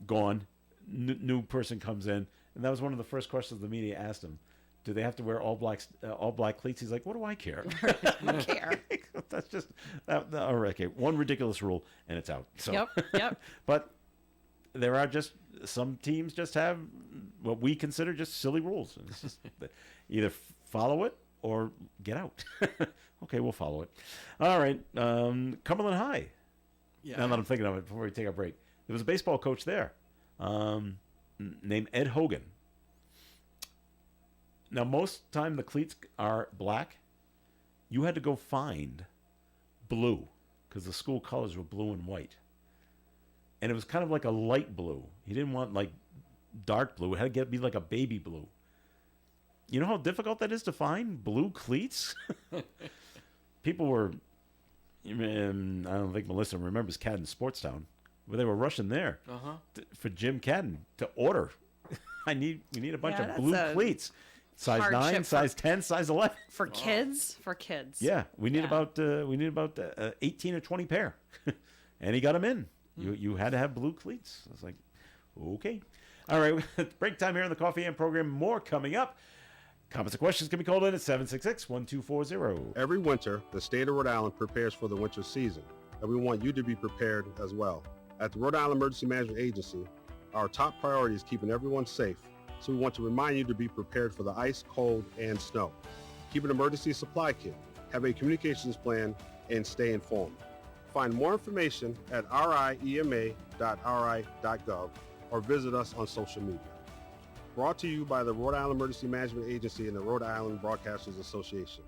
gone. New person comes in, and that was one of the first questions the media asked him. Do they have to wear all black cleats? He's like, what do I care? I don't care. That's just all right. Okay, one ridiculous rule, and it's out. So. Yep. But there are just some teams just have what we consider just silly rules. It's just either follow it or get out. Okay, we'll follow it. All right, Cumberland High. Yeah. Now that I'm thinking of it, before we take our break, there was a baseball coach there named Ed Hogan. Now, most time the cleats are black. You had to go find blue because the school colors were blue and white. And it was kind of like a light blue. He didn't want like dark blue. It had to be like a baby blue. You know how difficult that is to find blue cleats? People were, I don't think Melissa remembers Cadden Sportstown, but they were rushing there for Jim Cadden to order. We need a bunch of blue cleats. Size 9, size 10, size 11. For kids? For kids. Yeah, we need about 18 or 20 pair. And he got them in. You had to have blue cleats. I was like, okay. All right, break time here on the Coffee and program. More coming up. Comments and questions can be called in at 766-1240. Every winter, the state of Rhode Island prepares for the winter season, and we want you to be prepared as well. At the Rhode Island Emergency Management Agency, our top priority is keeping everyone safe, so we want to remind you to be prepared for the ice, cold, and snow. Keep an emergency supply kit, have a communications plan, and stay informed. Find more information at riema.ri.gov or visit us on social media. Brought to you by the Rhode Island Emergency Management Agency and the Rhode Island Broadcasters Association.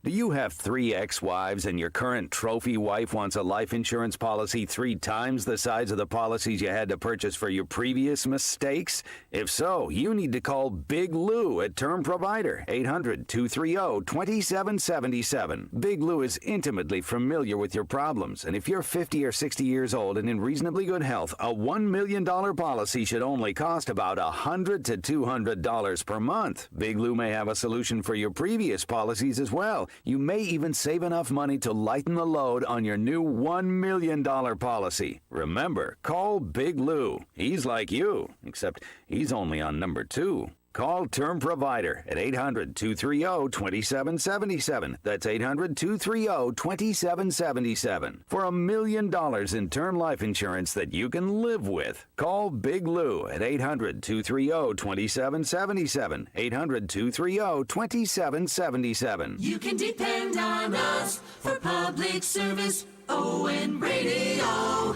Do you have 3 ex-wives and your current trophy wife wants a life insurance policy 3 times the size of the policies you had to purchase for your previous mistakes? If so, you need to call Big Lou at Term Provider, 800-230-2777. Big Lou is intimately familiar with your problems, and if you're 50 or 60 years old and in reasonably good health, a $1 million policy should only cost about $100 to $200 per month. Big Lou may have a solution for your previous policies as well. You may even save enough money to lighten the load on your new $1 million policy. Remember, call Big Lou. He's like you, except he's only on number 2. Call Term Provider at 800-230-2777. That's 800-230-2777 for $1 million in term life insurance that you can live with. Call Big Lou at 800-230-2777. 800-230-2777. You can depend on us for public service. ON Radio.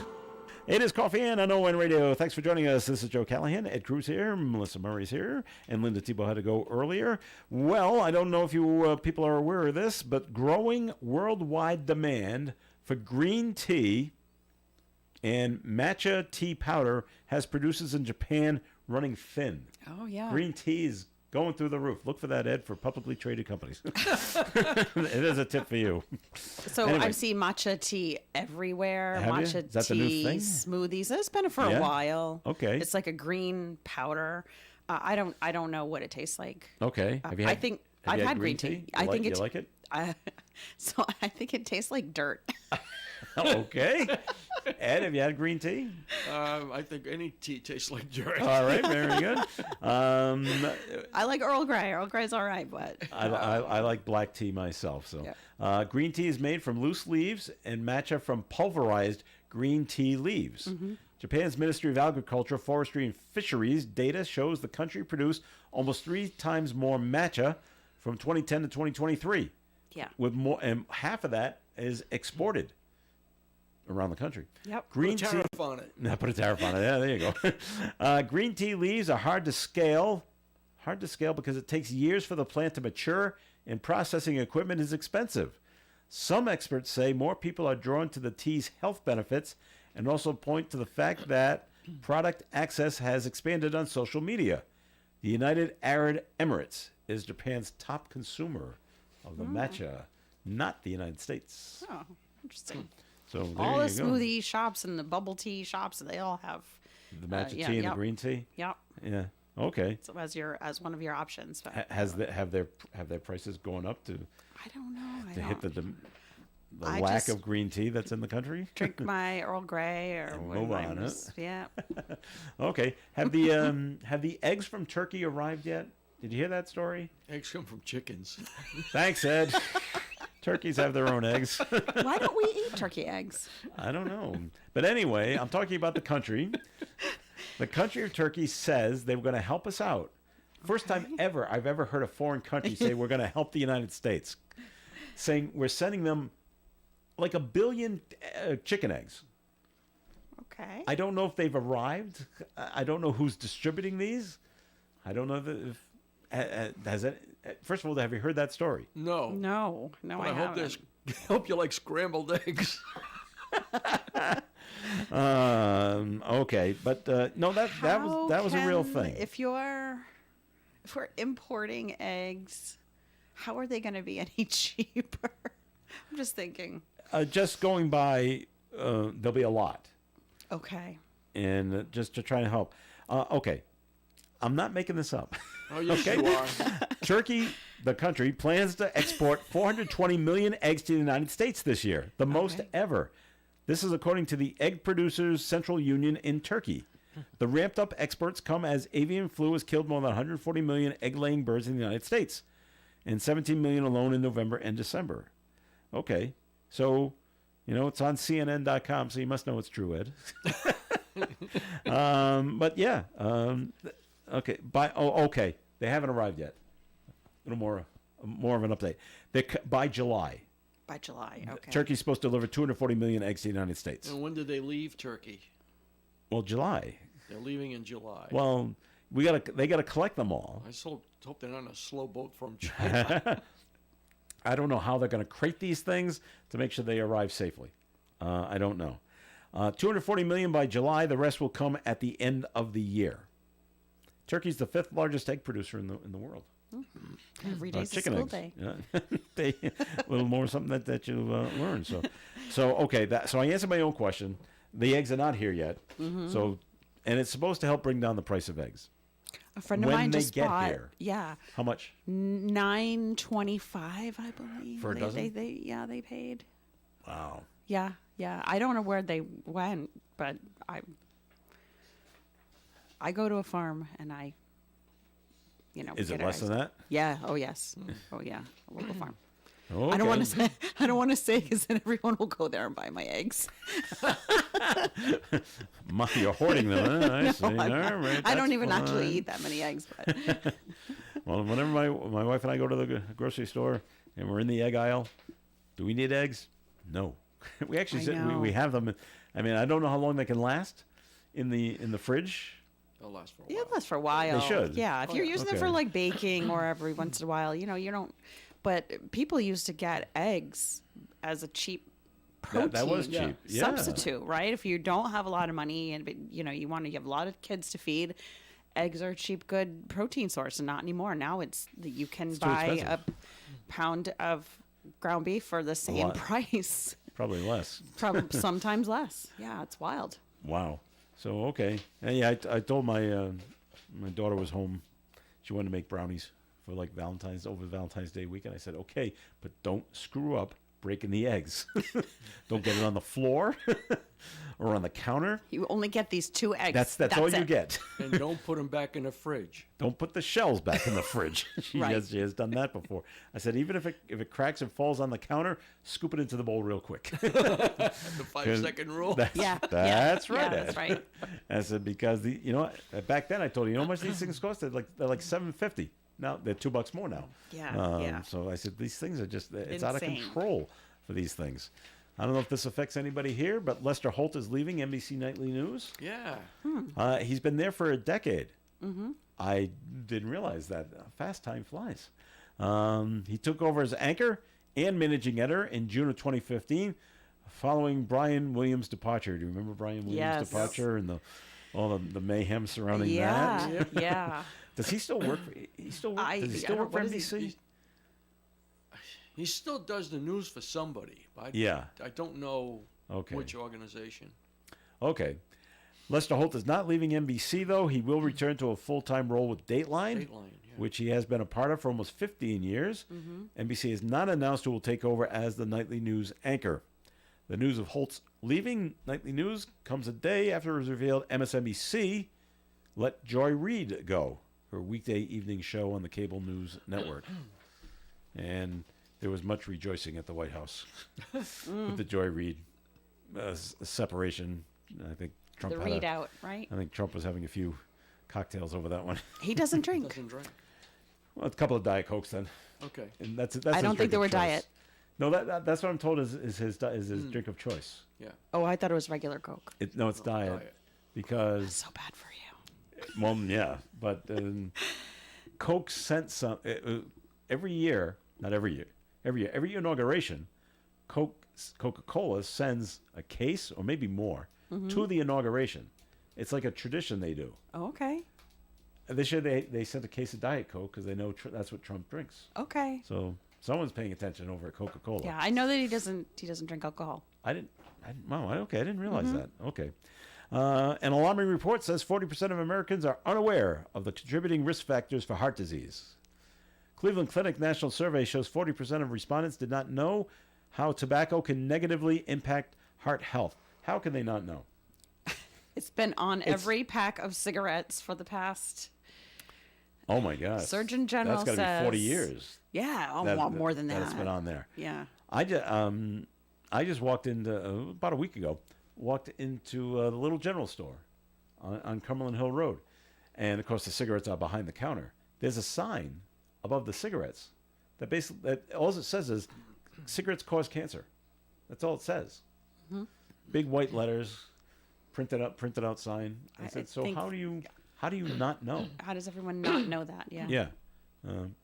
It is Coffee and on ON Radio. Thanks for joining us. This is Joe Callahan. Ed Cruz here. Melissa Murray's here. And Linda Tebow had to go earlier. Well, I don't know if you people are aware of this, but growing worldwide demand for green tea and matcha tea powder has producers in Japan running thin. Oh, yeah. Green tea is going through the roof. Look for that, Ed, for publicly traded companies. It is a tip for you. So anyway. I see matcha tea everywhere. Have you? Matcha Is that the tea new thing? smoothies. It's been for Yeah? a while. Okay. It's like a green powder. I don't know what it tastes like. Okay. Have you had, I think have I've you had green tea. I think you like it? So I think it tastes like dirt. Okay. Ed, have you had green tea? I think any tea tastes like dirt. All right, very good. I like Earl Grey. Earl Grey's all right, but I like black tea myself. So, green tea is made from loose leaves and matcha from pulverized green tea leaves. Mm-hmm. Japan's Ministry of Agriculture, Forestry, and Fisheries data shows the country produced almost 3 times more matcha from 2010 to 2023. Yeah. With more, and half of that is exported around the country. Yep. Green Put a tariff on it. No, put a tariff on it. Yeah, there you go. Green tea leaves are hard to scale. Hard to scale because it takes years for the plant to mature, and processing equipment is expensive. Some experts say more people are drawn to the tea's health benefits and also point to the fact that product access has expanded on social media. The United Arab Emirates is Japan's top consumer of the matcha, not the United States. Oh, interesting. So there all the you go. smoothie shops and the bubble tea shops, they all have The matcha tea and the green tea. Yep. Yeah. Okay. So as one of your options. But Have their prices gone up to? I don't know. To hit the I lack just of green tea that's in the country. drink my Earl Grey or And what move mine on, was- Yeah. Okay. Have the eggs from Turkey arrived yet? Did you hear that story? Eggs come from chickens. Thanks, Ed. Turkeys have their own eggs. Why don't we eat turkey eggs? I don't know. But anyway, I'm talking about the country. The country of Turkey says they were going to help us out. First time ever I've ever heard a foreign country say we're going to help the United States. Saying we're sending them like 1 billion chicken eggs. Okay. I don't know if they've arrived. I don't know who's distributing these. I don't know if has it. First of all, have you heard that story? No. No, But I I hope haven't. hope you like scrambled eggs. Okay, but no, that was a real thing. If we're importing eggs, how are they going to be any cheaper? I'm just thinking. Just going by, there'll be a lot. Okay. And just to try and help. Okay, I'm not making this up. Oh, yes, okay? you are. Turkey, the country, plans to export 420 million eggs to the United States this year, the most ever. This is according to the Egg Producers Central Union in Turkey. The ramped-up exports come as avian flu has killed more than 140 million egg-laying birds in the United States, and 17 million alone in November and December. Okay, so, it's on CNN.com, so you must know it's true, Ed. But yeah, okay. Okay, they haven't arrived yet. A little more of an update. By July. By July, okay. Turkey's supposed to deliver 240 million eggs to the United States. And when did they leave Turkey? Well, July. They're leaving in July. Well, they gotta collect them all. I hope they're not on a slow boat from China. I don't know how they're going to crate these things to make sure they arrive safely. I don't know. 240 million by July. The rest will come at the end of the year. Turkey's the 5th largest egg producer in the world. Mm-hmm. Every day's a chicken school eggs. day. Yeah. A little more something that you learn. So okay. So I answered my own question. The eggs are not here yet. Mm-hmm. So, and it's supposed to help bring down the price of eggs. A friend of when mine they just get bought. here. Yeah. How much? $9.25, I believe. For a dozen? They paid. Wow. Yeah. I don't know where they went, but I go to a farm and I. Is it get less our than eggs. that? Yeah. Oh yes. Oh yeah. A local farm. Okay. I don't want to say. I don't want to say because then everyone will go there and buy my eggs. You're hoarding them, huh? I see. No, All right, I don't that's even actually fine. eat that many eggs. But Well, whenever my wife and I go to the grocery store and we're in the egg aisle, do we need eggs? No. We actually we have them. I mean, I don't know how long they can last in the fridge. They'll last for a while. yeah, that's for a while. They should. Yeah, if you're using them for Okay. like baking or every once in a while, you don't. But people used to get eggs as a cheap protein That was cheap. Yeah. substitute, right? If you don't have a lot of money and you have a lot of kids to feed, eggs are a cheap, good protein source, and not anymore. Now you can It's too buy a expensive. pound of ground beef for the same lot. price. Probably less. Probably sometimes less. Yeah, it's wild. Wow. So okay. Yeah, I told my daughter was home. She wanted to make brownies for like over Valentine's Day weekend. I said, okay, but don't screw up breaking the eggs. Don't get it on the floor or on the counter. You only get these 2 eggs. That's all you it. get. And don't put them back in the fridge. Don't put the shells back in the fridge. She Right. has done that before. I said, even if it cracks and falls on the counter, scoop it into the bowl real quick. The 5-second rule. That's Yeah. right. Yeah, Ed. that's right. I said, because back then I told you, how much these things cost? They're like $7.50. Now they're $2 more now. Yeah. So I said, these things are it's out of Insane. control for these things. I don't know if this affects anybody here, but Lester Holt is leaving NBC Nightly News. Yeah. He's been there for a decade. Mm-hmm. I didn't realize that. Fast time flies. He took over as anchor and managing editor in June of 2015, following Brian Williams' departure. Do you remember Brian Williams' Yes. departure and all the mayhem surrounding Yeah. that? Yeah. Does he still work? Does he still work for NBC? He still does the news for somebody. Yeah. I don't know Okay. which organization. Okay. Lester Holt is not leaving NBC, though. He will return to a full-time role with Dateline, which he has been a part of for almost 15 years. NBC has not announced who will take over as the nightly news anchor. The news of Holt's leaving nightly news comes a day after it was revealed MSNBC let Joy Reid go, her weekday evening show on the cable news network. And there was much rejoicing at the White House with the Joy Reid separation. I think Trump The had readout, right? I think Trump was having a few cocktails over that one. He doesn't drink. Doesn't drink. Well, a couple of Diet Cokes then. Okay. And that's I his don't think drink they of were choice. diet. No, that's what I'm told is his drink of choice. Yeah. Oh, I thought it was regular Coke. It's diet, because so bad for you. Well, yeah, but Coke sent some every year, not every year, every inauguration, Coke Coca-Cola sends a case or maybe more to the inauguration. It's like a tradition they do. Oh, okay. This year they sent a case of Diet Coke because they know that's what Trump drinks. Okay. So someone's paying attention over at Coca-Cola. Yeah, I know that he doesn't drink alcohol. I didn't. Wow. Okay, I didn't realize that. Okay. An alarming report says 40% of Americans are unaware of the contributing risk factors for heart disease. Cleveland Clinic National Survey shows 40% of respondents did not know how tobacco can negatively impact heart health. How can they not know? It's been on every pack of cigarettes for the past. Oh my God! Surgeon General that's got to says be 40 years. Yeah, more than that. That's been on there. Yeah. I just walked into about a week ago. Walked into the little general store on Cumberland Hill Road, and of course the cigarettes are behind the counter. There's a sign above the cigarettes that all it says is cigarettes cause cancer. That's all it says. Mm-hmm. Big white letters, printed out sign. I said, so how do you not know? How does everyone not know that? Yeah. Yeah.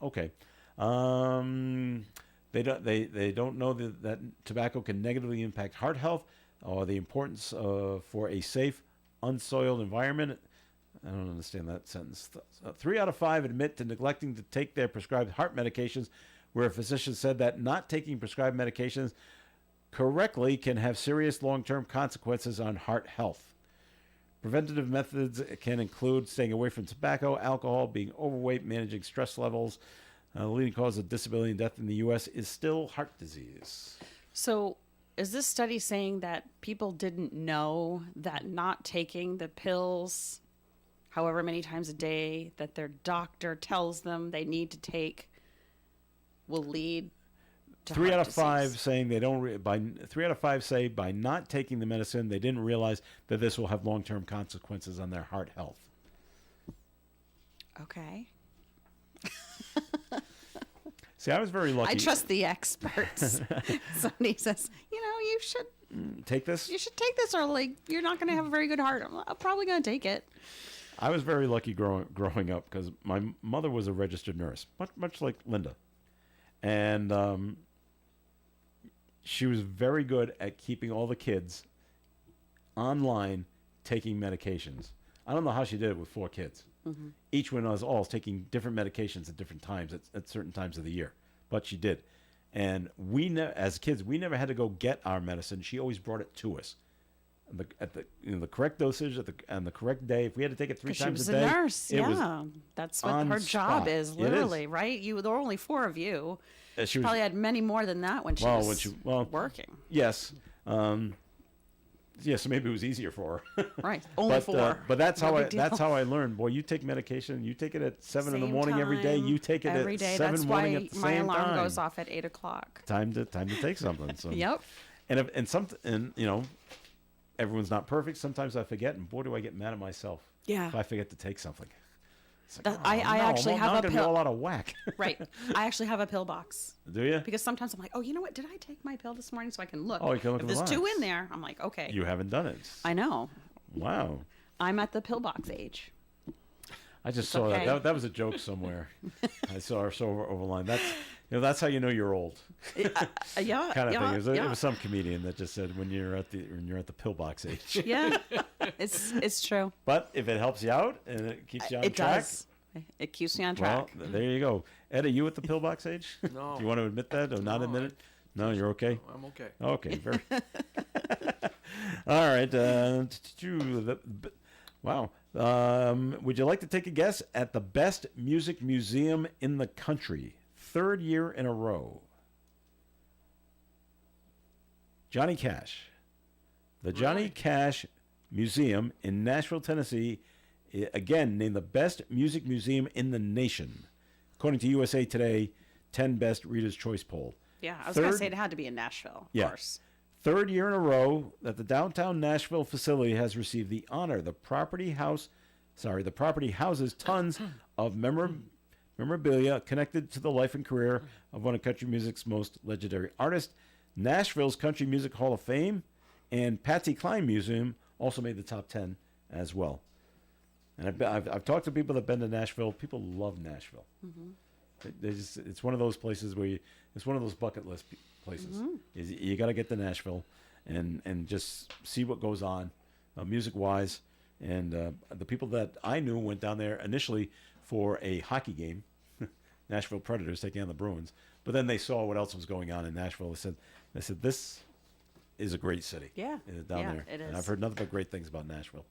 Okay. They don't know that tobacco can negatively impact heart health or the importance for a safe, unsoiled environment. I don't understand that sentence. 3 out of 5 admit to neglecting to take their prescribed heart medications, where a physician said that not taking prescribed medications correctly can have serious long-term consequences on heart health. Preventative methods can include staying away from tobacco, alcohol, being overweight, managing stress levels. The leading cause of disability and death in the U.S. is still heart disease. So is this study saying that people didn't know that not taking the pills however many times a day that their doctor tells them they need to take will lead to 3 heart out of 5 disease? saying they don't. 3 out of 5 say by not taking the medicine, they didn't realize that this will have long-term consequences on their heart health. Okay. See, I was very lucky. I trust the experts. Somebody says, you should Take this. You should take this, or like you're not going to have a very good heart. I'm probably going to take it. I was very lucky growing up because my mother was a registered nurse, much like Linda, and she was very good at keeping all the kids online taking medications. I don't know how she did it with 4 kids. Mm-hmm. Each one was all taking different medications at different times at certain times of the year, but she did. And as kids, we never had to go get our medicine. She always brought it to us. At the correct dosage and the correct day. If we had to take it 3 times a day, she was a nurse. Yeah, that's what her job is. Literally, right? There were only 4 of you. She probably had many more than that when she was working. Yes. Yeah, so maybe it was easier for her. Right, only 4. But that's how I learned. Boy, you take medication. You take it at 7 in the morning every day. You take it every at day. 7 that's morning why at the my same alarm time. goes off at 8 o'clock. Time to take something. So. Yep. And everyone's not perfect. Sometimes I forget, and boy, do I get mad at myself. Yeah. If I forget to take something. Like, I actually have a pill. pill. A lot of whack. Right. I actually have a pill box. Do you? Because sometimes I'm like, oh, you know what? Did I take my pill this morning? So I can look. Oh, you can look if at the there's 2 box. in there, I'm like, okay. You haven't done it. I know. Wow. I'm at the pillbox age. I just saw okay. that was a joke somewhere. I saw over line. That's how you know you're old. Yeah. Kind of thing. Yeah. It was some comedian that just said when you're at the pillbox age. Yeah. It's true. But if it helps you out and it keeps you on track. It does. It keeps me on track. Well, there you go. Ed, are you at the pillbox age? No. Do you want to admit that or not admit it? No, you're okay? I'm okay. Okay. Very. All right. Wow. Would you like to take a guess at the best music museum in the country? 3rd year in a row. Johnny Cash. The Johnny Cash Museum in Nashville, Tennessee, again named the best music museum in the nation, according to USA Today 10 Best Reader's Choice poll. Yeah, I was going to say it had to be in Nashville, of course. 3rd year in a row that the downtown Nashville facility has received the honor. The property houses tons of memorabilia connected to the life and career of one of country music's most legendary artists. Nashville's Country Music Hall of Fame and Patsy Cline Museum also made the top 10 as well. And I've talked to people that have been to Nashville. People love Nashville. It's one of those places where it's one of those bucket list places. Is you got to get to Nashville and just see what goes on, music wise. And the people that I knew went down there initially for a hockey game, Nashville Predators taking on the Bruins. But then they saw what else was going on in Nashville. They said this is a great city. Yeah, down there. It is. And I've heard nothing but great things about Nashville.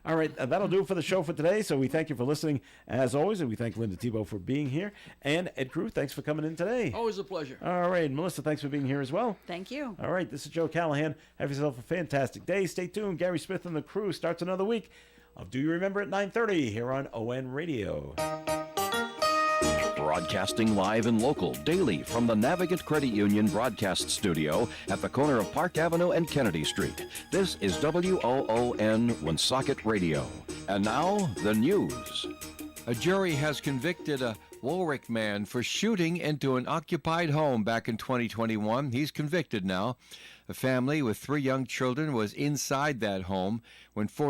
All right, that'll do it for the show for today. So we thank you for listening, as always, and we thank Linda Tebow for being here. And Ed Crew, thanks for coming in today. Always a pleasure. All right, Melissa, thanks for being here as well. Thank you. All right, this is Joe Callahan. Have yourself a fantastic day. Stay tuned. Gary Smith and the crew starts another week of Do You Remember at 9:30 here on ON Radio. Broadcasting live and local daily from the Navigant Credit Union broadcast studio at the corner of Park Avenue and Kennedy Street. This is WOON Woonsocket Radio. And now, the news. A jury has convicted a Warwick man for shooting into an occupied home back in 2021. He's convicted now. A family with 3 young children was inside that home when 40